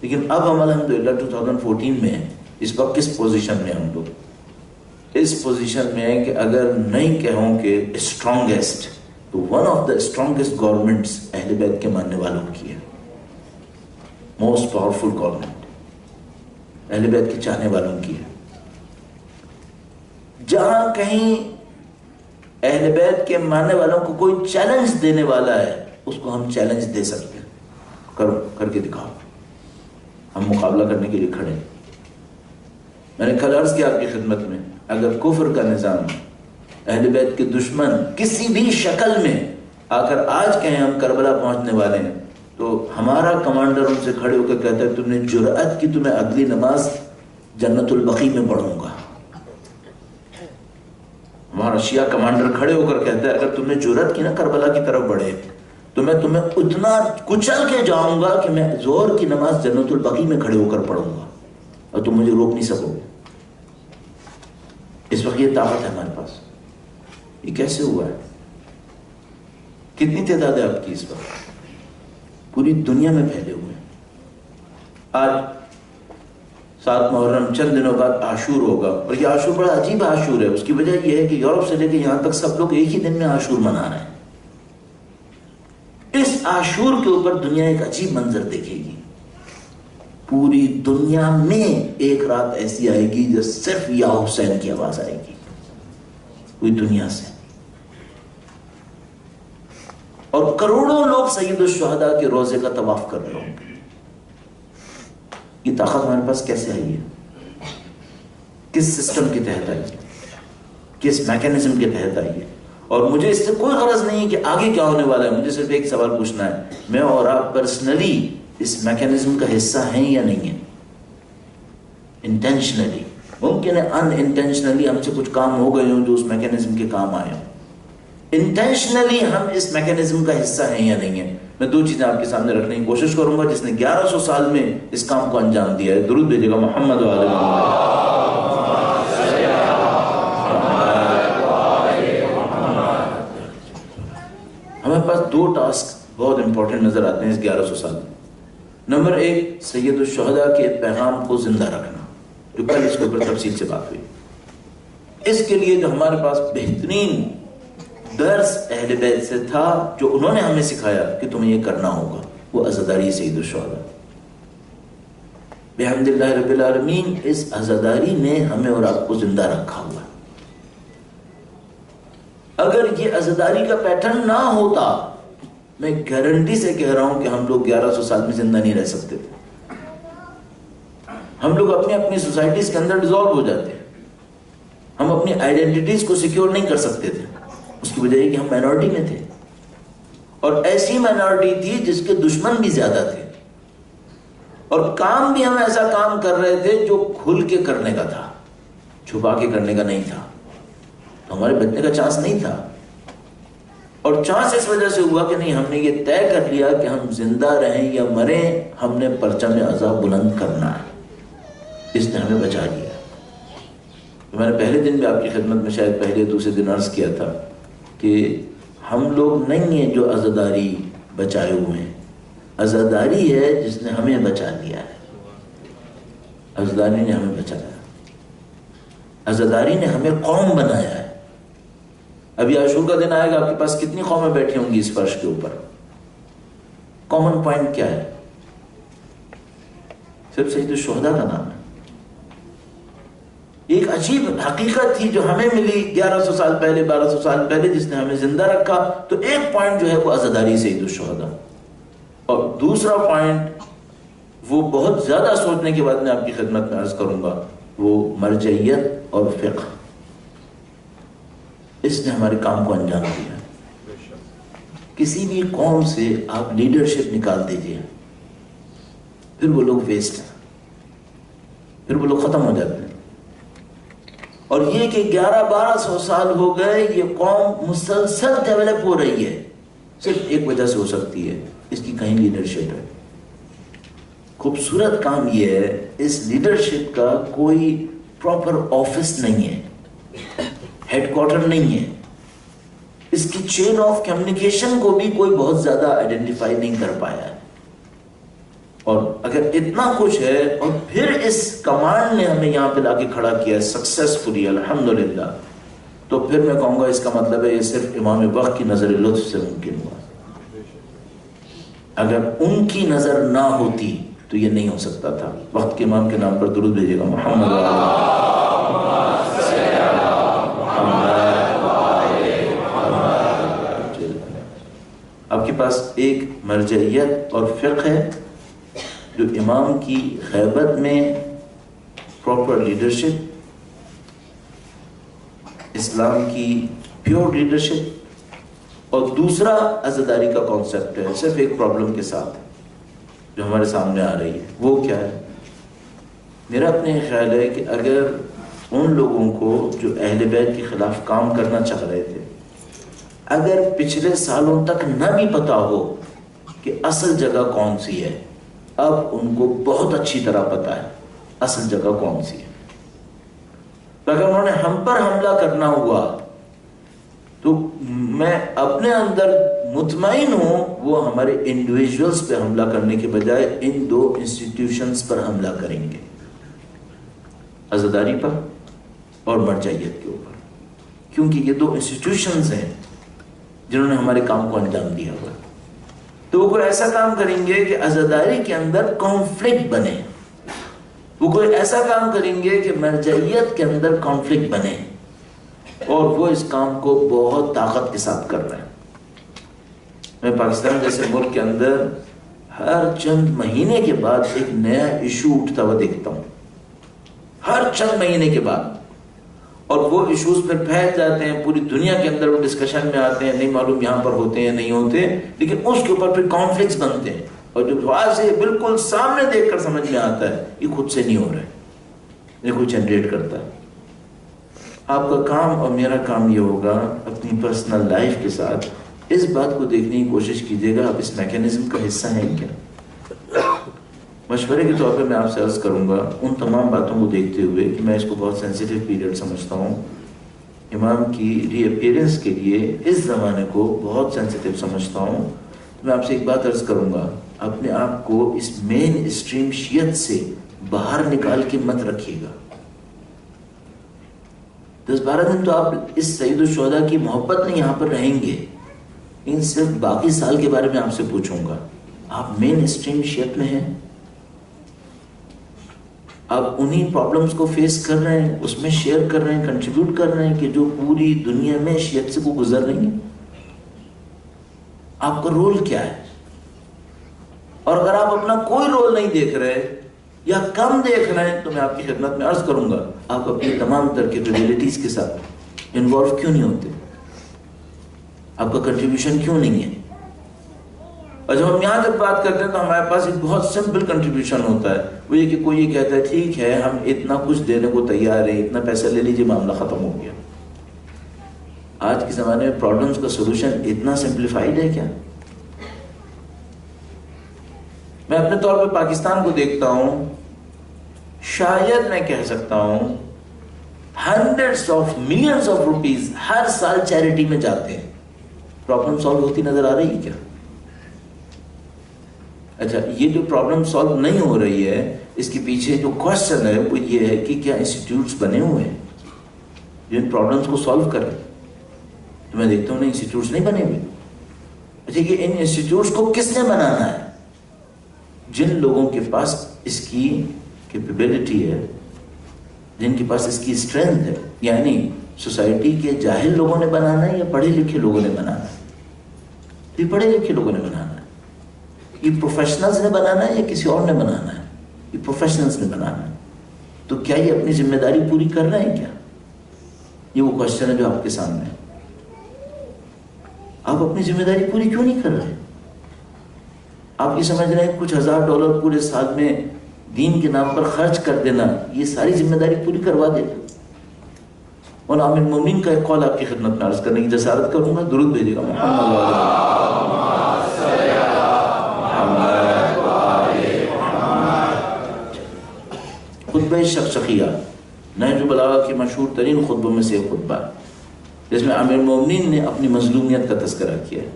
[SPEAKER 1] لیکن اب ہم الحمدللہ 2014 میں ہیں. اس وقت کس پوزیشن میں ہم لوگ؟ اس پوزیشن میں ہے کہ اگر نہیں کہوں کہ اسٹرانگیسٹ، تو one of the strongest governments اہل بیت کے ماننے والوں کی ہے. موسٹ پاورفل گورنمنٹ اہل بیت کے چاہنے والوں کی ہے. جہاں کہیں اہل بیت کے ماننے والوں کو کوئی چیلنج دینے والا ہے، اس کو ہم چیلنج دے سکتے ہیں. کر کے دکھاؤ. ہم مقابلہ کرنے کے لیے کھڑے ہیں. میں نے کل عرض کیا آپ کی خدمت میں، اگر کفر کا نظام، اہل بیت کے دشمن کسی بھی شکل میں آ کر آج کہیں ہم کربلا پہنچنے والے ہیں، تو ہمارا کمانڈر ان سے کھڑے ہو کر کہتا ہے تم نے جرأت کی تو میں اگلی نماز جنت البقیع میں پڑھوں گا. ہمارا شیعہ کمانڈر کھڑے ہو کر کہتا ہے اگر تم نے جرأت کی نا کربلا کی طرف بڑھے تو میں تمہیں اتنا کچل کے جاؤں گا کہ میں ظہر کی نماز جنت البقیع میں کھڑے ہو کر پڑھوں گا اور تم مجھے روک نہیں سکو گے. اس وقت یہ طاقت ہے ہمارے پاس. یہ کیسے ہوا ہے؟ کتنی تعداد ہے آپ کی اس وقت؟ پوری دنیا میں پھیلے ہوئے ہیں. آج 7 محرم چند دنوں بعد عاشور ہوگا، اور یہ عاشور بڑا عجیب عاشور ہے. اس کی وجہ یہ ہے کہ یورپ سے لے کے یہاں تک سب لوگ ایک ہی دن میں عاشور منا رہے ہیں. اس عاشور کے اوپر دنیا ایک عجیب منظر دیکھے گی. پوری دنیا میں ایک رات ایسی آئے گی جو صرف یا حسین کی آواز آئے گی پوری دنیا سے، اور کروڑوں لوگ سید الشہداء کے روزے کا طواف کر رہے ہوں گے. یہ طاقت ہمارے پاس کیسے آئی ہے؟ کس سسٹم کے تحت آئی ہے؟ کس میکینزم کے تحت آئی ہے؟ اور مجھے اس سے کوئی غرض نہیں کہ آگے کیا ہونے والا ہے. مجھے صرف ایک سوال پوچھنا ہے، میں اور آپ پرسنلی اس میکینزم کا حصہ ہیں یا نہیں ہیں؟ انٹینشنلی. ممکن ہے ان انٹینشنلی ہم سے کچھ کام ہو گئے ہوں جو اس میکینزم کے کام آئے ہوں. انٹینشنلی ہم اس میکینزم کا حصہ ہیں یا نہیں ہیں؟ میں 2 چیزیں آپ کے سامنے رکھنے کی کوشش کروں گا. جس نے 1100 سال میں اس کام کو انجام دیا ہے، درود بھیجے گا محمد و آل محمد. ہمارے پاس 2 ٹاسک بہت امپورٹنٹ نظر آتے ہیں اس 1100 سال میں. نمبر 1، سید الشہداء کے پیغام کو زندہ رکھنا، جو کل اس کے اوپر تفصیل سے بات ہوئی. اس کے لیے جو ہمارے پاس بہترین درس اہل بیت سے تھا، جو انہوں نے ہمیں سکھایا کہ تمہیں یہ کرنا ہوگا، وہ عزاداری سید الشہداء. بحمد اللہ رب العالمین اس عزاداری نے ہمیں اور آپ کو زندہ رکھا ہوا. اگر یہ عزاداری کا پیٹرن نہ ہوتا، میں گارنٹی سے کہہ رہا ہوں کہ ہم لوگ 1100 سال میں زندہ نہیں رہ سکتے تھے. ہم لوگ اپنی اپنی سوسائٹیز کے اندر ڈیزالو ہو جاتے ہیں. ہم اپنی آئیڈینٹیٹیز کو سیکیور نہیں کر سکتے تھے. اس کی وجہ یہ کہ ہم مائنورٹی میں تھے، اور ایسی مائنورٹی تھی جس کے دشمن بھی زیادہ تھے، اور کام بھی ہم ایسا کام کر رہے تھے جو کھل کے کرنے کا تھا. چھپا کے کرنے کا نہیں تھا، تو ہمارے بچنے کا چانس نہیں تھا. اور چانس اس وجہ سے ہوا کہ نہیں، ہم نے یہ طے کر لیا کہ ہم زندہ رہیں یا مریں، ہم نے پرچم عذاب بلند کرنا ہے. اس نے ہمیں بچا لیا. میں نے پہلے دن بھی آپ کی خدمت میں شاید پہلے دوسرے دن عرض کیا تھا کہ ہم لوگ نہیں ہیں جو عزاداری بچائے ہوئے ہیں، عزاداری ہے جس نے ہمیں بچا لیا ہے. عزاداری نے ہمیں بچایا، عزاداری نے ہمیں قوم بنایا ہے. ابھی عاشور کا دن آئے گا، آپ کے پاس کتنی قومیں بیٹھی ہوں گی اس فرش کے اوپر؟ کامن پوائنٹ کیا ہے؟ صرف سید الشہداء کا نام ہے. ایک عجیب حقیقت تھی جو ہمیں ملی 1100 سال پہلے، 1200 سال پہلے، جس نے ہمیں زندہ رکھا. تو ایک پوائنٹ جو ہے وہ عزاداری سید الشہداء، اور دوسرا پوائنٹ وہ بہت زیادہ سوچنے کے بعد میں آپ کی خدمت میں عرض کروں گا، وہ مرجعیت اور فقہ. اس نے ہمارے کام کو انجام دیا. کسی بھی قوم سے آپ لیڈرشپ نکال دیجئے، پھر وہ لوگ ویسٹ ہیں، پھر وہ لوگ ختم ہو جاتے ہیں. اور یہ کہ 1100-1200 سال ہو گئے، یہ قوم مسلسل ڈیولپ ہو رہی ہے. صرف ایک وجہ سے ہو سکتی ہے، اس کی کہیں لیڈرشپ ہے. خوبصورت کام یہ ہے، اس لیڈرشپ کا کوئی پراپر آفس نہیں ہے، ہیڈ کوارٹر نہیں ہے. اس کی چین آف کمیونیکیشن کو بھی کوئی بہت زیادہ آئیڈینٹیفائی نہیں کر پایا ہے. اور اگر اتنا کچھ ہے اور پھر اس کمانڈ نے ہمیں یہاں پہ لا کے کھڑا کیا سکسیسفلی الحمدللہ، تو پھر میں کہوں گا اس کا مطلب ہے یہ صرف امام وقت کی نظر لطف سے ممکن ہوا. اگر ان کی نظر نہ ہوتی تو یہ نہیں ہو سکتا تھا. وقت کے امام کے نام پر درود بھیجیے گا. محمد آپ کے پاس ایک مرجعیت اور فقہ ہے جو امام کی غیبت میں پراپر لیڈرشپ، اسلام کی پیور لیڈرشپ، اور دوسرا عزاداری کا کانسیپٹ ہے، صرف ایک پرابلم کے ساتھ جو ہمارے سامنے آ رہی ہے. وہ کیا ہے؟ میرا اپنے خیال ہے کہ اگر ان لوگوں کو جو اہل بیت کے خلاف کام کرنا چاہ رہے تھے، اگر پچھلے سالوں تک نہ بھی پتا ہو کہ اصل جگہ کون سی ہے، اب ان کو بہت اچھی طرح پتا ہے اصل جگہ کون سی ہے. اگر انہوں نے ہم پر حملہ کرنا ہوا تو میں اپنے اندر مطمئن ہوں وہ ہمارے انڈیویجولز پہ حملہ کرنے کے بجائے ان دو انسٹیٹیوشنز پر حملہ کریں گے، عزاداری پر اور مرجعیت کے اوپر. کیونکہ یہ دو انسٹیٹیوشنز ہیں جنہوں نے ہمارے کام کو انجام دیا ہوا. تو وہ کوئی ایسا کام کریں گے کہ عزاداری کے اندر کانفلکٹ بنے، وہ کوئی ایسا کام کریں گے کہ مرجعیت کے اندر کانفلکٹ بنے، اور وہ اس کام کو بہت طاقت کے ساتھ کر رہے ہیں. میں پاکستان جیسے ملک کے اندر ہر چند مہینے کے بعد ایک نیا ایشو اٹھتا ہوا دیکھتا ہوں، ہر چند مہینے کے بعد. اور وہ ایشوز پھر پھیل جاتے ہیں پوری دنیا کے اندر، وہ ڈسکشن میں آتے ہیں، نہیں معلوم یہاں پر ہوتے ہیں نہیں ہوتے، لیکن اس کے اوپر پھر کانفلکٹس بنتے ہیں. اور جو واضح بالکل سامنے دیکھ کر سمجھ میں آتا ہے یہ خود سے نہیں ہو رہا ہے، یہ کوئی جنریٹ کرتا ہے. آپ کا کام اور میرا کام یہ ہوگا اپنی پرسنل لائف کے ساتھ اس بات کو دیکھنے کی کوشش کیجیے گا آپ اس میکینزم کا حصہ ہیں کیا. مشورے کے طور پہ میں آپ سے عرض کروں گا ان تمام باتوں کو دیکھتے ہوئے کہ میں اس کو بہت سینسیٹیو پیریڈ سمجھتا ہوں، امام کی ری اپیئرنس کے لیے اس زمانے کو بہت سینسیٹیو سمجھتا ہوں. میں آپ سے ایک بات عرض کروں گا، اپنے آپ کو اس مین اسٹریم شیعت سے باہر نکال کے مت رکھیے گا. 10-12 دن تو آپ اس سید الشہداء کی محبت میں یہاں پر رہیں گے، ان صرف باقی سال کے بارے میں آپ سے پوچھوں گا. آپ مین اسٹریم شیعت میں ہیں، آپ انہی پرابلمز کو فیس کر رہے ہیں، اس میں شیئر کر رہے ہیں، کنٹریبیوٹ کر رہے ہیں کہ جو پوری دنیا میں شیعت سے وہ گزر رہی ہیں. آپ کا رول کیا ہے؟ اور اگر آپ اپنا کوئی رول نہیں دیکھ رہے یا کم دیکھ رہے ہیں تو میں آپ کی خدمت میں عرض کروں گا آپ اپنی تمام طرح کی ریئلٹیز کے ساتھ انوالو کیوں نہیں ہوتے؟ آپ کا کنٹریبیوشن کیوں نہیں ہے؟ اور جب ہم یہاں تک بات کرتے ہیں تو ہمارے پاس ایک بہت سمپل کنٹریبیوشن ہوتا ہے، وہ یہ کہ کوئی یہ کہتا ہے ٹھیک ہے ہم اتنا کچھ دینے کو تیار ہیں، اتنا پیسہ لے لیجیے، معاملہ ختم ہو گیا۔ آج کے زمانے میں پرابلمس کا سولوشن اتنا سمپلیفائڈ ہے کیا؟ میں اپنے طور پہ پاکستان کو دیکھتا ہوں، شاید میں کہہ سکتا ہوں hundreds of millions of rupees ہر سال چیریٹی میں جاتے ہیں، پرابلم سالو ہوتی نظر آ رہی ہے کیا؟ اچھا، یہ جو پرابلم سالو نہیں ہو رہی ہے اس کے پیچھے جو کوشچن ہے وہ یہ ہے کہ کیا انسٹیٹیوٹس بنے ہوئے ہیں جو ان پرابلمس کو سالو کریں؟ تو میں دیکھتا ہوں نہیں، انسٹیٹیوٹس نہیں بنے ہوئے۔ اچھا، یہ ان انسٹیٹیوٹس کو کس نے بنانا ہے؟ جن لوگوں کے پاس اس کی کیپیبلٹی ہے، جن کے پاس اس کی اسٹرینتھ ہے، یعنی سوسائٹی کے جاہل لوگوں نے بنانا ہے یا پڑھے لکھے لوگوں نے بنانا ہے؟ یہ پڑھے لکھے لوگوں نے بنانا ہے۔ یہ پروفیشنلز نے بنانا ہے یا کسی اور نے بنانا ہے؟ یہ پروفیشنلز نے بنانا ہے۔ تو کیا یہ اپنی ذمہ داری پوری کر رہے ہیں کیا؟ یہ وہ کوشچن ہے جو آپ کے سامنے ہے۔ آپ اپنی ذمہ داری پوری کیوں نہیں کر رہے؟ آپ یہ سمجھ رہے ہیں کچھ $1000 پورے سال میں دین کے نام پر خرچ کر دینا یہ ساری ذمہ داری پوری کروا دے گا؟ مولانا عامر مومن کا ایک قول آپ کی خدمت میں عرض کرنے کی جسارت کروں گا، درود بھیجیے گا محمد خطبہ شخشقیہ، نہج البلاغہ کے مشہور ترین خطبوں میں سے ایک خطبہ جس میں عامر مومنین نے اپنی مظلومیت کا تذکرہ کیا ہے،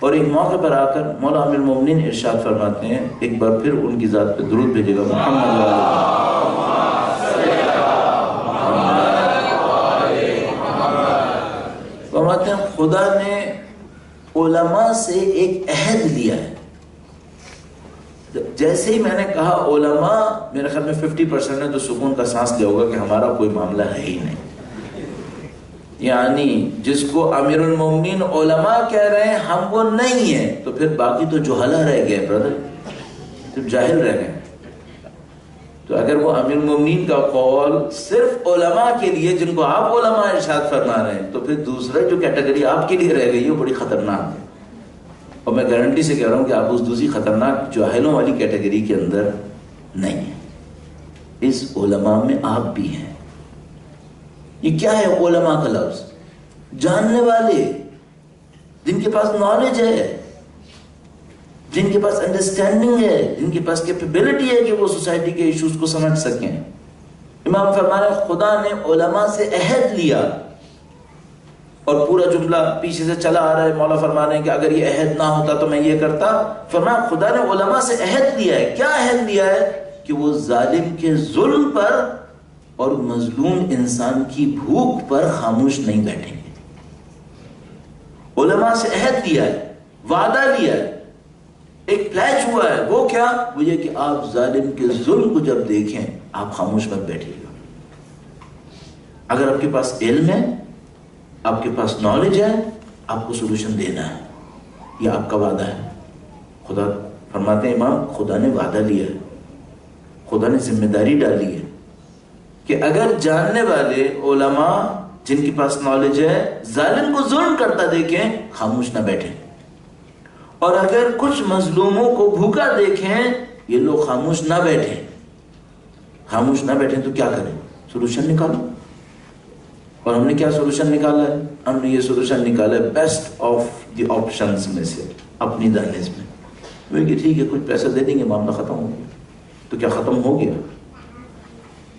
[SPEAKER 1] اور ایک موقع پر آ کر مولا عامر مومنین ارشاد فرماتے ہیں، ایک بار پھر ان کی ذات پہ درود بھیجے گا محمد فرماتے ہیں خدا نے علماء سے ایک عہد لیا ہے۔ جیسے ہی میں نے کہا علماء، میرے خیال میں 50% نے تو سکون کا سانس لیا ہوگا کہ ہمارا کوئی معاملہ ہے ہی نہیں، یعنی جس کو امیر المومنین علماء کہہ رہے ہیں ہم وہ نہیں ہیں، تو پھر باقی تو جہلا رہ گئے برادر، صرف جاہل رہ گئے۔ تو اگر وہ امیر المومنین کا قول صرف علماء کے لیے جن کو آپ علماء ارشاد فرما رہے ہیں، تو پھر دوسرا جو کیٹیگری آپ کے لیے رہ گئی وہ بڑی خطرناک ہے، اور میں گارنٹی سے کہہ رہا ہوں کہ آپ اس دوسری خطرناک جاہلوں والی کیٹیگری کے اندر نہیں ہیں، اس علماء میں آپ بھی ہیں۔ یہ کیا ہے علماء کا لفظ؟ جاننے والے، جن کے پاس نالج ہے، جن کے پاس انڈرسٹینڈنگ ہے، جن کے پاس کیپیبلٹی ہے کہ وہ سوسائٹی کے ایشوز کو سمجھ سکیں۔ امام فرمانے خدا نے علماء سے عہد لیا، اور پورا جملہ پیچھے سے چلا آ رہا ہے، مولا فرمانے کہ اگر یہ عہد نہ ہوتا تو میں یہ کرتا۔ فرمایا خدا نے علماء سے عہد لیا ہے۔ کیا عہد لیا ہے؟ کہ وہ ظالم کے ظلم پر اور مظلوم انسان کی بھوک پر خاموش نہیں بیٹھیں گے۔ علماء سے عہد لیا ہے، وعدہ لیا ہے، ایک پلیج ہوا ہے۔ وہ کیا؟ وہ یہ کہ آپ ظالم کے ظلم کو جب دیکھیں آپ خاموش مت بیٹھیے گا۔ اگر آپ کے پاس علم ہے، آپ کے پاس نالج ہے، آپ کو سولوشن دینا ہے، یہ آپ کا وعدہ ہے۔ خدا فرماتے ہیں امام خدا نے وعدہ لیا ہے، خدا نے ذمہ داری ڈالی ہے کہ اگر جاننے والے علماء جن کے پاس نالج ہے ظالم کو ظلم کرتا دیکھیں خاموش نہ بیٹھیں، اور اگر کچھ مظلوموں کو بھوکا دیکھیں یہ لوگ خاموش نہ بیٹھیں۔ خاموش نہ بیٹھیں تو کیا کریں؟ سولوشن نکالو۔ اور ہم نے کیا سولوشن نکالا ہے؟ ہم نے یہ سولوشن نکالا ہے بیسٹ آف دی آپشنز میں سے، اپنی دانش میں، وہ کہ ٹھیک ہے کچھ پیسہ دے دیں گے معاملہ ختم ہو گیا۔ تو کیا ختم ہو گیا؟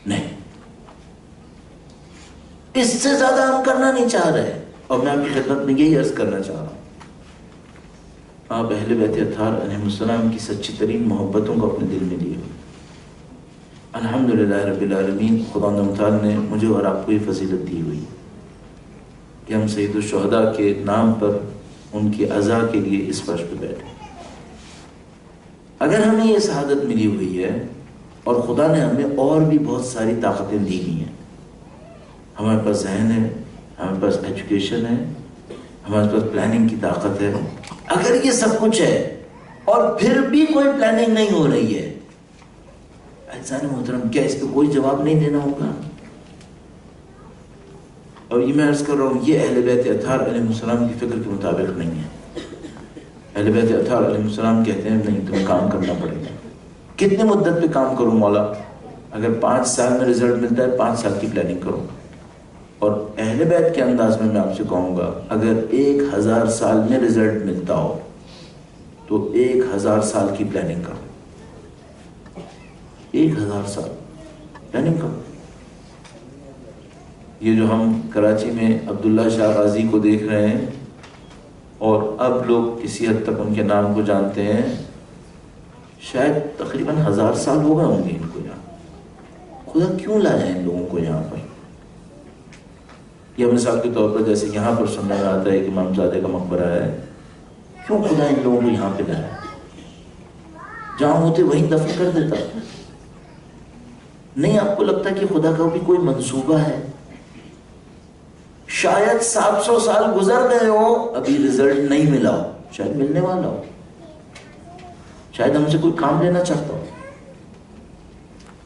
[SPEAKER 1] نہیں، اس سے زیادہ ہم کرنا نہیں چاہ رہے، اور میں آپ کی خدمت میں یہی عرض کرنا چاہ رہا ہوں، آپ اہل بیت اطہار علیہ السلام کی سچی ترین محبتوں کو اپنے دل میں لیے ہوئے۔ الحمدللہ رب العالمین، خدا متعال نے مجھے اور آپ کو یہ فضیلت دی ہوئی کہ ہم سید الشہداء کے نام پر ان کی عزا کے لیے اس فرش پہ بیٹھے۔ اگر ہمیں یہ سعادت ملی ہوئی ہے، اور خدا نے ہمیں اور بھی بہت ساری طاقتیں دی ہوئی ہیں، ہمارے پاس ذہن ہے، ہمارے پاس ایجوکیشن ہے، ہمارے پاس پلاننگ کی طاقت ہے، اگر یہ سب کچھ ہے اور پھر بھی کوئی پلاننگ نہیں ہو رہی ہے، انسان محترم کیا اس پہ کوئی جواب نہیں دینا ہوگا؟ اور یہ میں عرض کر رہا ہوں یہ اہل بیت اطہار علیہ السلام کی فکر کے مطابق نہیں ہے۔ اہل بیت اطہار علیہ السلام کہتے ہیں نہیں تمہیں کام کرنا پڑے گا. کتنے مدت پہ کام کروں مولا؟ اگر 5 سال میں رزلٹ ملتا ہے 5 سال کی پلاننگ کرو. اور اہل بیت کے انداز میں آپ سے کہوں گا اگر 1000 سال میں رزلٹ ملتا ہو تو 1000 سال کی پلاننگ کرو. 1000 سال پلاننگ کرو. یہ جو ہم کراچی میں عبداللہ شاہ غازی کو دیکھ رہے ہیں اور اب لوگ کسی حد تک ان کے نام کو جانتے ہیں، شاید تقریباً 1000 سال ہو گئے ہوں گے ان کو یہاں. خدا کیوں لایا ان لوگوں کو یہاں پر؟ یہ مثال کے طور پر جیسے یہاں پر سننے میں آتا ہے کہ امام زادے کا مقبرہ ہے، کیوں خدا ان لوگوں کو یہاں پہ لایا؟ جہاں ہوتے وہیں دفن کر دیتا. نہیں آپ کو لگتا کہ خدا کا بھی کوئی منصوبہ ہے؟ شاید 700 سال گزر گئے ہو ابھی رزلٹ نہیں ملا ہو، شاید ملنے والا ہو، شاید ہم سے کوئی کام لینا چاہتا ہو.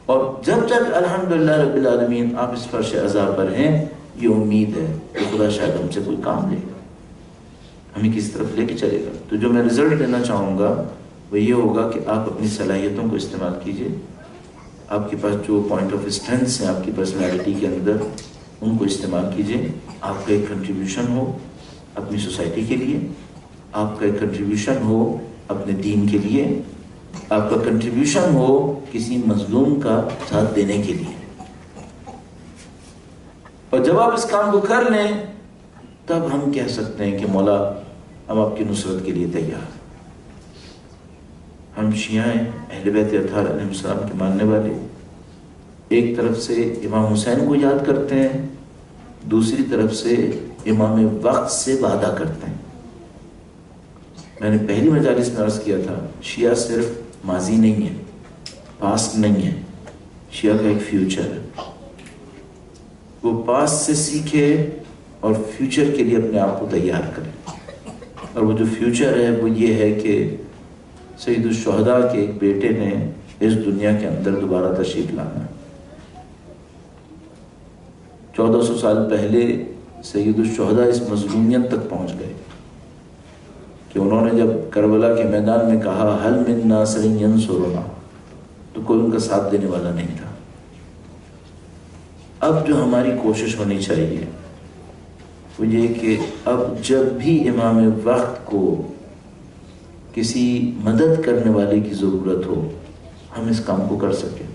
[SPEAKER 1] اور جب تک الحمدللہ رب العالمین آپ اس فرش عذاب پر ہیں، یہ امید ہے کہ خدا شاید ہم سے کوئی کام لے گا، ہمیں کس طرف لے کے چلے گا. تو جو میں رزلٹ دینا چاہوں گا وہ یہ ہوگا کہ آپ اپنی صلاحیتوں کو استعمال کیجئے. آپ کے پاس جو پوائنٹ آف اسٹرینتھس ہیں آپ کی پرسنالٹی کے اندر، ان کو استعمال کیجئے. آپ کا ایک کنٹریبیوشن ہو اپنی سوسائٹی کے لیے، آپ کا ایک کنٹریبیوشن ہو اپنے دین کے لیے، آپ کا کنٹریبیوشن ہو کسی مظلوم کا ساتھ دینے کے لیے. اور جب آپ اس کام کو کر لیں تب ہم کہہ سکتے ہیں کہ مولا ہم آپ کی نصرت کے لیے تیار ہیں. ہم شیعہ ہیں، اہل بیت اطہار علیہ السلام کے ماننے والے. ایک طرف سے امام حسین کو یاد کرتے ہیں، دوسری طرف سے امام وقت سے وعدہ کرتے ہیں. میں نے پہلی مجالس میں عرض کیا تھا شیعہ صرف ماضی نہیں ہے، پاسٹ نہیں ہے، شیعہ کا ایک فیوچر ہے. وہ پاسٹ سے سیکھے اور فیوچر کے لیے اپنے آپ کو تیار کرے. اور وہ جو فیوچر ہے وہ یہ ہے کہ سید الشہداء کے ایک بیٹے نے اس دنیا کے اندر دوبارہ تشریف لانا. 1400 سال پہلے سید الشہداء اس مظلومیت تک پہنچ گئے کہ انہوں نے جب کربلا کے میدان میں کہا حل من ناصر ینصرنا، تو کوئی ان کا ساتھ دینے والا نہیں تھا. اب جو ہماری کوشش ہونی چاہیے وہ یہ کہ اب جب بھی امام وقت کو کسی مدد کرنے والے کی ضرورت ہو ہم اس کام کو کر سکیں،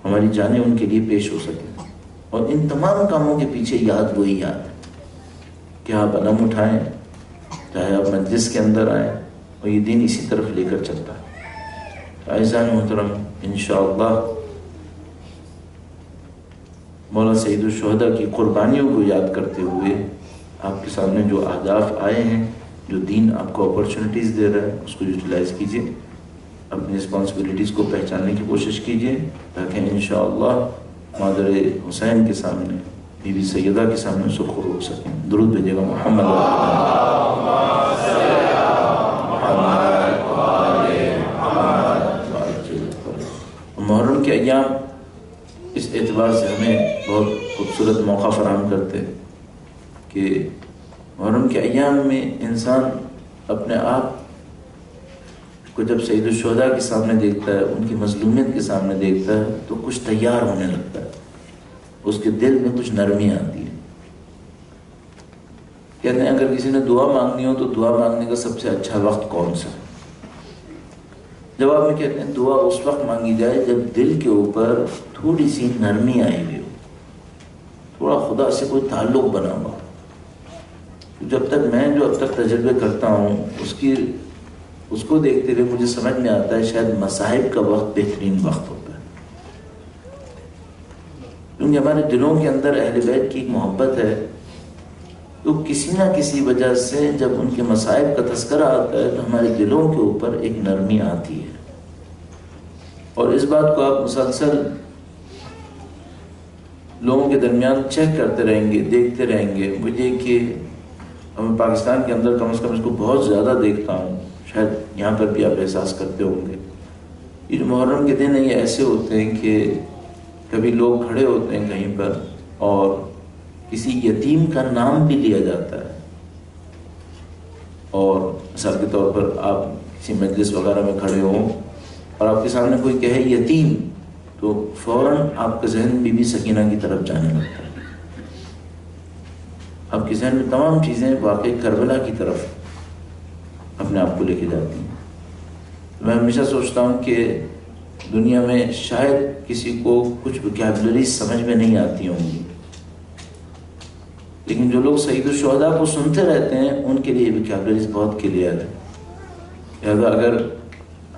[SPEAKER 1] ہماری جانیں ان کے لیے پیش ہو سکیں. اور ان تمام کاموں کے پیچھے یاد وہی یاد ہے کہ آپ علم اٹھائیں، چاہے آپ مجلس کے اندر آئیں، اور یہ دین اسی طرف لے کر چلتا ہے. عزیزان محترم، انشاءاللہ مولا سید الشہداء کی قربانیوں کو یاد کرتے ہوئے آپ کے سامنے جو اہداف آئے ہیں، جو دین آپ کو اپرچونٹیز دے رہا ہے، اس کو یوٹیلائز کیجئے. اپنی رسپانسبلٹیز کو پہچاننے کی کوشش کیجئے تاکہ انشاءاللہ مادر حسین کے سامنے، بی بی سیدہ کے سامنے سرخرو ہو سکیں. درود بھیجیے گا محمد محرم کے ایام اس اعتبار سے ہمیں بہت خوبصورت موقع فراہم کرتے کہ محرم کے ایام میں انسان اپنے آپ کو جب سید الشہداء کے سامنے دیکھتا ہے، ان کی مظلومیت کے سامنے دیکھتا ہے، تو کچھ تیار ہونے لگتا ہے، اس کے دل میں کچھ نرمی آتی ہے. کہتے ہیں اگر کسی نے دعا مانگنی ہو تو دعا مانگنے کا سب سے اچھا وقت کون سا؟ جواب میں کہتے ہیں دعا اس وقت مانگی جائے جب دل کے اوپر تھوڑی سی نرمی آئی ہوئی ہو، تھوڑا خدا سے کوئی تعلق بنا ہوا. جب تک میں جو اب تک تجربے کرتا ہوں اس کو دیکھتے ہوئے مجھے سمجھ میں آتا ہے شاید مصائب کا وقت بہترین وقت ہوتا ہے، کیونکہ ہمارے دلوں کے اندر اہل بیت کی ایک محبت ہے. تو کسی نہ کسی وجہ سے جب ان کے مصائب کا تذکرہ آتا ہے تو ہمارے دلوں کے اوپر ایک نرمی آتی ہے. اور اس بات کو آپ مسلسل لوگوں کے درمیان چیک کرتے رہیں گے، دیکھتے رہیں گے. مجھے کہ میں پاکستان کے اندر کم از کم اس کو بہت زیادہ دیکھتا ہوں، شاید یہاں پر بھی آپ احساس کرتے ہوں گے. یہ جو محرم کے دن ہیں یہ ایسے ہوتے ہیں کہ کبھی لوگ کھڑے ہوتے ہیں کہیں پر اور کسی یتیم کا نام بھی لیا جاتا ہے اور مثال کے طور پر آپ کسی مجلس وغیرہ میں کھڑے ہوں اور آپ کے سامنے کوئی کہے یتیم، تو فوراً آپ کا ذہن بی بی سکینہ کی طرف جانے لگتا ہے، آپ کے ذہن میں تمام چیزیں واقع کربلا کی طرف اپنے آپ کو لے کے جاتی ہیں۔ میں ہمیشہ سوچتا ہوں کہ دنیا میں شاید کسی کو کچھ وکیبلری سمجھ میں نہیں آتی ہوں گی، لیکن جو لوگ سید الشہداء کو سنتے رہتے ہیں ان کے لیے وکیبلریز بہت کلیئر ہے۔ لہٰذا اگر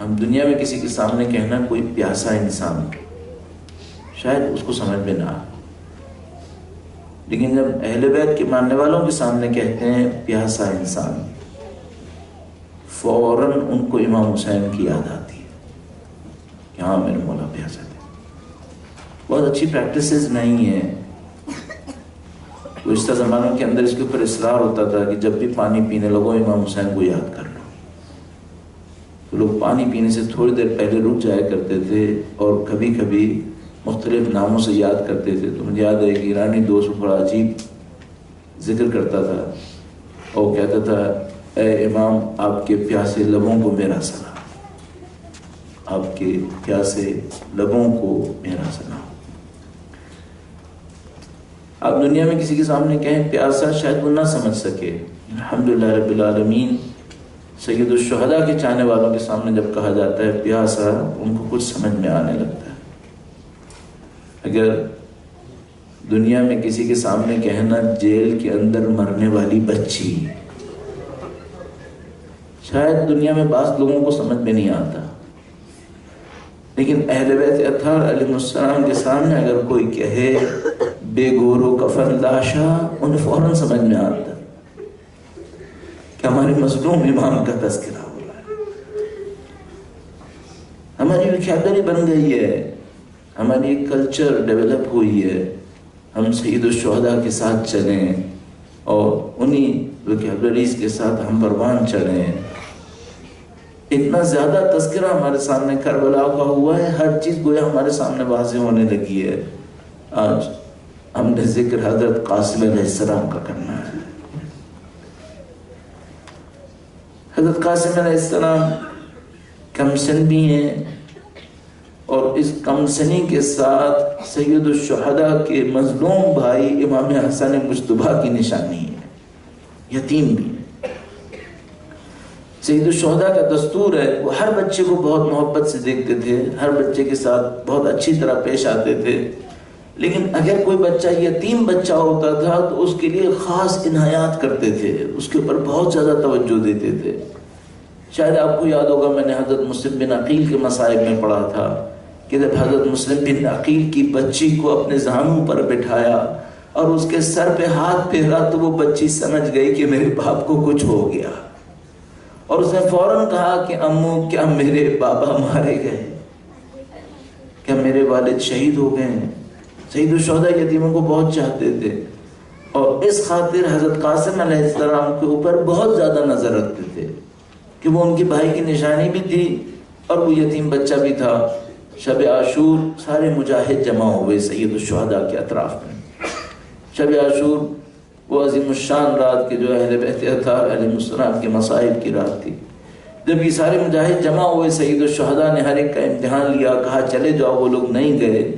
[SPEAKER 1] ہم دنیا میں کسی کے سامنے کہنا کوئی پیاسا انسان، شاید اس کو سمجھ میں نہ آئے، لیکن جب اہل بیت کے ماننے والوں کے سامنے کہتے ہیں پیاسا انسان، فوراً ان کو امام حسین کی یاد آتی ہے کہ ہاں میرے مولا پیاسا تھے۔ بہت اچھی پریکٹسز نہیں ہیں۔ گزشتہ زمانوں کے اندر اس کے اوپر اصرار ہوتا تھا کہ جب بھی پانی پینے لگو امام حسین کو یاد کر لو، تو لوگ پانی پینے سے تھوڑی دیر پہلے رک جایا کرتے تھے اور کبھی کبھی مختلف ناموں سے یاد کرتے تھے۔ تو مجھے یاد ہے کہ ایرانی دوست بڑا عجیب ذکر کرتا تھا اور کہتا تھا اے امام آپ کے پیاسے لبوں کو میرا سلام، آپ کے پیاسے لبوں کو میرا سلام۔ آپ دنیا میں کسی کے سامنے کہیں پیاسا، شاید وہ نہ سمجھ سکے۔ الحمدللہ رب العالمین، سید الشہداء کے چاہنے والوں کے سامنے جب کہا جاتا ہے پیاسا، ان کو کچھ سمجھ میں آنے لگتا ہے۔ اگر دنیا میں کسی کے سامنے کہنا جیل کے اندر مرنے والی بچی، شاید دنیا میں بعض لوگوں کو سمجھ میں نہیں آتا، لیکن اہل بیت اطہار علیہ السلام کے سامنے اگر کوئی کہے بے گور و کفن لاشا، انہیں فوراً سمجھ میں آتا کہ ہمارے مظلوم امام کا تذکرہ ہو رہا ہے۔ ہماری وکیبلری بن گئی ہے، ہماری ایک کلچر ڈیولپ ہوئی ہے، ہم سید الشہداء کے ساتھ چلیں اور انہی وکیبلریز کے ساتھ ہم پروان چڑھیں۔ اتنا زیادہ تذکرہ ہمارے سامنے کربلا کا ہوا ہے، ہر چیز گویا ہمارے سامنے واضح ہونے لگی ہے۔ آج ہم نے ذکر حضرت قاسم علیہ السلام کا کرنا ہے۔ حضرت قاسم علیہ السلام کم سن بھی ہیں، اور اس کم سنی کے ساتھ سید الشہداء کے مظلوم بھائی امام حسن مجتبیٰ کی نشانی ہے، یتیم بھی ہے۔ سید الشہداء کا دستور ہے، وہ ہر بچے کو بہت محبت سے دیکھتے تھے، ہر بچے کے ساتھ بہت اچھی طرح پیش آتے تھے، لیکن اگر کوئی بچہ یتیم بچہ ہوتا تھا تو اس کے لیے خاص عنایات کرتے تھے، اس کے اوپر بہت زیادہ توجہ دیتے تھے۔ شاید آپ کو یاد ہوگا، میں نے حضرت مسلم بن عقیل کے مصائب میں پڑھا تھا کہ جب حضرت مسلم بن عقیل کی بچی کو اپنے زانوں پر بٹھایا اور اس کے سر پہ ہاتھ پھیرا تو وہ بچی سمجھ گئی کہ میرے باپ کو کچھ ہو گیا، اور اس نے فوراً کہا کہ امو کیا میرے بابا مارے گئے، کیا میرے والد شہید ہو گئے ہیں؟ سید الشہداء یتیموں کو بہت چاہتے تھے، اور اس خاطر حضرت قاسم علیہ السلام کے اوپر بہت زیادہ نظر رکھتے تھے کہ وہ ان کے بھائی کی نشانی بھی تھی اور وہ یتیم بچہ بھی تھا۔ شب عاشور سارے مجاہد جمع ہوئے سید الشہداء کے اطراف میں۔ شب عاشور وہ عظیم الشان رات کے جو اہل بیت اطہار علیہ السلام کے مصائب کی رات تھی۔ جب یہ سارے مجاہد جمع ہوئے، سید الشہداء نے ہر ایک کا امتحان لیا، کہا چلے جاؤ، وہ لوگ نہیں گئے،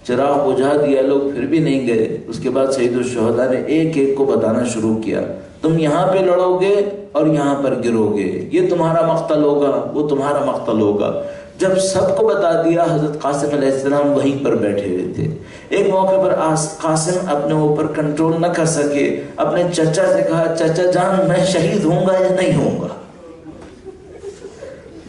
[SPEAKER 1] چراغ بجھا دیا، لوگ پھر بھی نہیں گئے۔ اس کے بعد سید الشہداء نے ایک ایک کو بتانا شروع کیا، تم یہاں پہ لڑو گے اور یہاں پر گرو گے، یہ تمہارا مقتل ہوگا، وہ تمہارا مقتل ہوگا۔ جب سب کو بتا دیا، حضرت قاسم علیہ السلام وہیں پر بیٹھے ہوئے تھے۔ ایک موقع پر قاسم اپنے اوپر کنٹرول نہ کر سکے، اپنے چچا سے کہا چچا جان میں شہید ہوں گا یا نہیں ہوں گا؟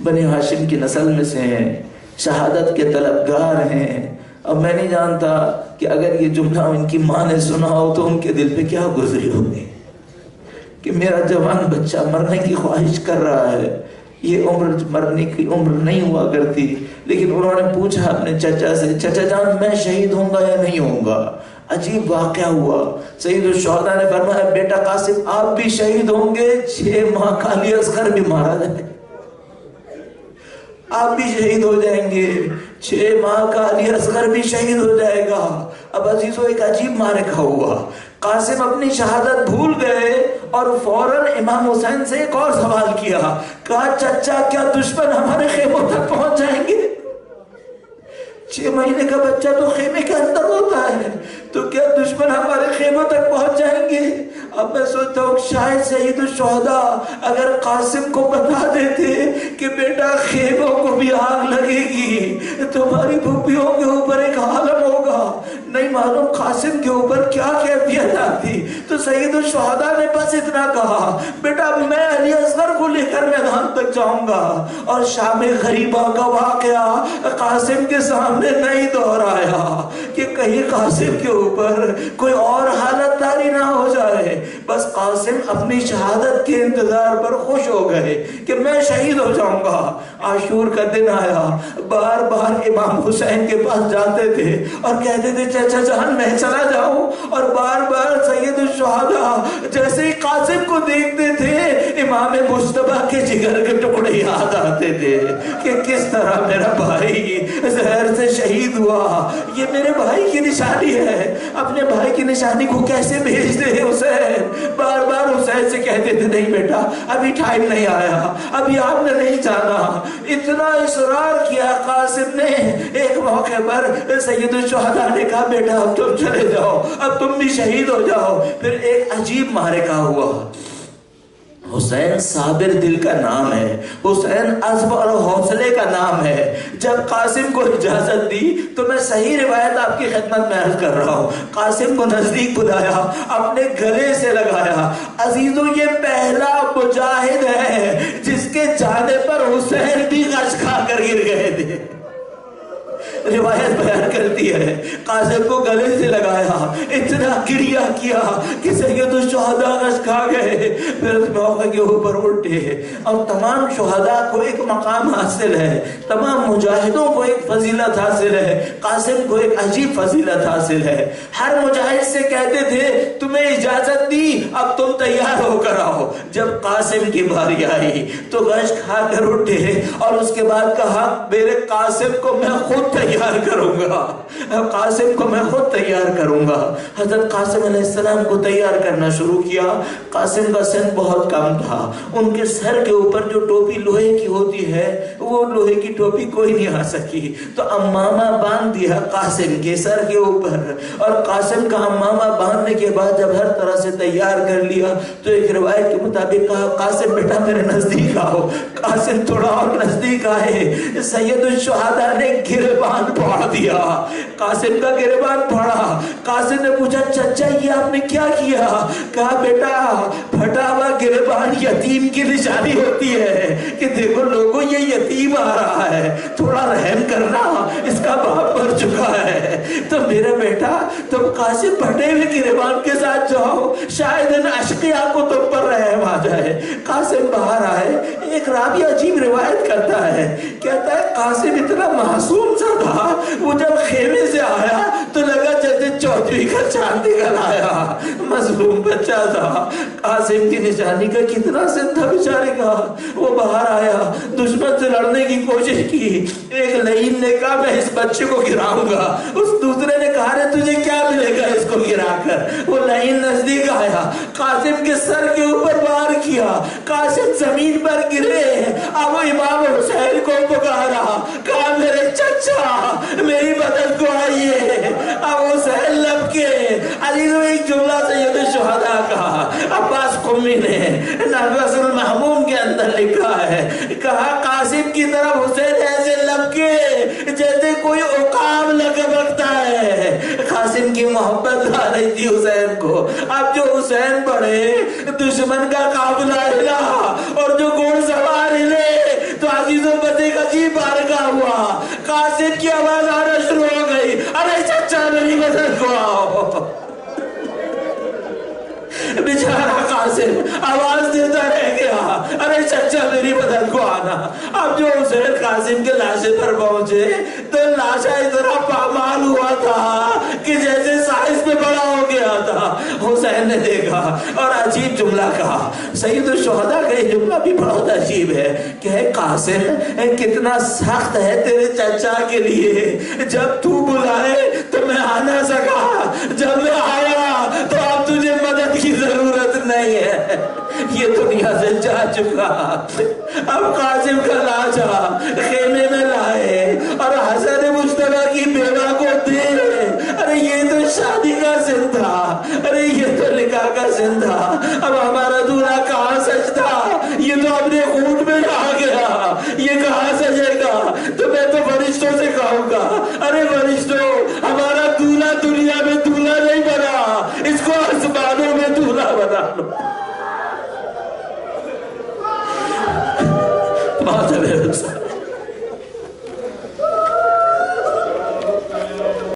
[SPEAKER 1] بنی ہاشم کی نسل میں سے ہیں، شہادت کے طلبگار ہیں، اب میں نہیں جانتا کہ اگر یہ جملہ ان کی ماں نے سنا ہو تو ان کے دل پہ کیا گزری ہوگی کہ میرا جوان بچہ مرنے کی خواہش کر رہا ہے۔ یہ عمر مرنے کی عمر نہیں ہوا کرتی، لیکن انہوں نے پوچھا اپنے چچا سے چچا جان میں شہید ہوں گا یا نہیں ہوں گا؟ عجیب واقعہ ہوا۔ سید الشہداء نے فرمایا بیٹا قاسم آپ بھی شہید ہوں گے، 6 ماہ کا علی اصغر بھی مارا جائے، آپ بھی شہید ہو جائیں گے، 6 ماہ کا علی اصغر بھی شہید ہو جائے گا۔ اب عزیزو ایک عجیب معرکہ ہوا قاسم اپنی شہادت بھول گئے اور فوراً امام حسین سے ایک اور سوال کیا، کہا چچا کیا دشمن ہمارے خیموں تک پہنچ جائیں گے؟ 6 مہینے کا بچہ تو خیمے کے اندر ہوتا ہے، تو کیا دشمن ہمارے خیموں تک پہنچ جائیں گے؟ اب میں سوچتا ہوں شاید سید الشہداء اگر قاسم کو بتا دیتے کہ بیٹا خیموں کو بھی آگ لگے گی، تمہاری پھوپھیوں کے اوپر ایک عالم ہوگا، نہیں معلوم قاسم کے اوپر کیا کیفیت آتی۔ تو سید الشہداء نے بس اتنا کہا، بیٹا میں علی اصغر کو لے کر میدان تک جاؤں گا، اور شام غریبہ کا واقعہ قاسم کے سامنے نہیں دہرایا کہ کہیں قاسم کے اوپر کوئی اور حالت تاری نہ ہو جائے۔ بس قاسم اپنی شہادت کے انتظار پر خوش ہو گئے کہ میں شہید ہو جاؤں گا۔ عاشور کا دن آیا، بار بار امام حسین کے پاس جاتے تھے اور کہتے تھے چچا جان میں چلا جاؤں، اور بار بار سید الشہداء جیسے ہی قاسم کو دیکھتے تھے امام مجتبیٰ کے جگر کے ٹکڑے یاد آتے تھے کہ کس طرح میرا بھائی زہر سے شہید ہوا، یہ میرے بھائی کی نشانی ہے، اپنے بھائی کی نشانی کو کیسے بھیج دے حسین؟ بار بار حسین سے کہتے تھے نہیں بیٹا ابھی ٹائم نہیں آیا، ابھی آپ نے نہیں جانا۔ اتنا اصرار کیا قاسم نے، ایک موقع پر سید الشہداء نے کہا بیٹا اب تم چلے جاؤ، اب تم بھی شہید ہو جاؤ۔ پھر ایک عجیب معرکہ ہوا۔ حسین صابر دل کا نام ہے، حسین عزم اور حوصلے کا نام ہے۔ جب قاسم کو اجازت دی تو میں صحیح روایت آپ کی خدمت میں عرض کر رہا ہوں، قاسم کو نزدیک بلایا، اپنے گلے سے لگایا، عزیزو یہ پہلا مجاہد ہے جس کے جانے پر حسین بھی غش کھا کر گر گئے تھے۔ روایت بیان کرتی ہے قاسم کو گلے سے لگایا، اتنا گریہ کیا کہ سید الشہداء غش کھا گئے۔ پھر اس موقع کے اوپر اٹھے، اور تمام شہداء کو ایک مقام حاصل ہے، تمام مجاہدوں کو ایک فضیلت حاصل ہے، قاسم کو ایک عجیب فضیلت حاصل ہے۔ ہر مجاہد سے کہتے تھے تمہیں اجازت دی اب تم تیار ہو کر آؤ۔ جب قاسم کی باری آئی تو غش کھا کر اٹھے، اور اس کے بعد کہا میرے قاسم کو میں خود تیار کروں گا، قاسم کو میں خود تیار کروں گا۔ حضرت قاسم علیہ السلام کو تیار کرنا شروع کیا۔ قاسم کا سن بہت کم تھا، ان کے سر کے اوپر جو ٹوپی لوہے کی ہوتی ہے وہ لوہے کی ٹوپی کوئی نہیں آ سکی، تو امامہ باندھ دیا قاسم کے سر کے اوپر، اور قاسم کا امامہ باندھنے کے بعد جب ہر طرح سے تیار کر لیا تو ایک روایت کے مطابق کہا قاسم بیٹا میرے نزدیک آؤ۔ قاسم تھوڑا اور نزدیک آئے، سید الشہداء نے گریبان پھاڑ دیا، قاسم کا گریبان پھاڑا۔ قاسم نے پوچھا چچا یہ آپ نے کیا کیا؟ کہا بیٹا پھٹا ہوا گریبان یتیم کی نشانی ہوتی ہے کہ دیکھو لوگوں یہ یتیم آ رہا ہے، تھوڑا رحم کرنا، اس کا باپ مر چکا ہے۔ تو میرا بیٹا تم قاسم پھٹے ہوئے گریبان کے ساتھ جاؤ، شاید ان اشقیاء کو تم پر رحم آ جائے۔ قاسم باہر آئے، ایک راوی عجیب روایت کرتا ہے، کہتا ہے قاسم اتنا معصوم سا تھا، وہ جب خیمے سے آیا تو لگا جیسے چودھری کا چاند نکل آیا، مظلوم بچہ تھا۔ قاسم کی نشانی کا کتنا سن تھا بیچارے کا۔ وہ باہر آیا، دشمن سے لڑنے کی کوشش کی، ایک لعین نے کہا میں اس بچے کو گراؤں گا، اس دوسرے نے کہا رے تجھے کیا ملے گا اس کو گرا کر۔ وہ لعین نزدیک آیا، قاسم کے سر کے اوپر وار کیا، قاسم زمین پر گرے۔ اب وہ امام حسین کو پکارا، کہا میرے چچا میری مدد کو آئیے۔ اب حسین لب کے علی نے ایک جملہ سید الشہداء کہا، عباس قمی نے نغمۃ المحموم کے اندر لکھا ہے، کہا قاسم کی طرف حسین ایسے لب کے جیسے کوئی عقاب لگا بکتا ہے۔ قاسم کی محبت آ رہی تھی حسین کو۔ اب جو حسین بڑھے دشمن کا قافلہ ہلا اور جو گھوڑ سوار ہلے تو عزیزوں بس ایک عجیب بارگاہ ہوا، قاسم کی آواز آنا شروع ہو گئی، ارے چچا میری مدد کو آؤ۔ بیچارہ قاسم آواز دیتا رہ گیا، ارے چچا میری مدد کو آنا۔ اب جو حسین قاسم کے لاشے پر پہنچے تو لاشا اتنا پامال ہوا تھا کہ جیسے سائز میں بڑا ہو گیا تھا۔ حسین نے دیکھا اور عجیب جملہ کہا، سید الشہداء کا یہ جملہ بھی بہت عجیب ہے کہ اے قاسم کتنا سخت ہے تیرے چچا کے لیے، جب تو بلائے تو میں آ نہ سکا، جب میں آیا تو اب نہیں ہے، یہ دنیا سے جا چکا۔ اب قاسم کا لاچا خیمے میں لائے اور حسن مجتبیٰ کی بیوہ کو دے۔ ارے یہ تو شادی کا سن تھا، ارے یہ تو نکاح کا سن تھا، اب ہمارا دولہا کہاں سجتا؟ یہ تو اپنے اونٹ میں آ گیا، یہ کہاں سجے گا؟ تو میں تو فرشتوں سے کہوں گا، ارے فرشتوں، ہمارا دولہا دنیا میں دولہا نہیں بنا، اس کو آسمانوں میں دولہا بنا لو۔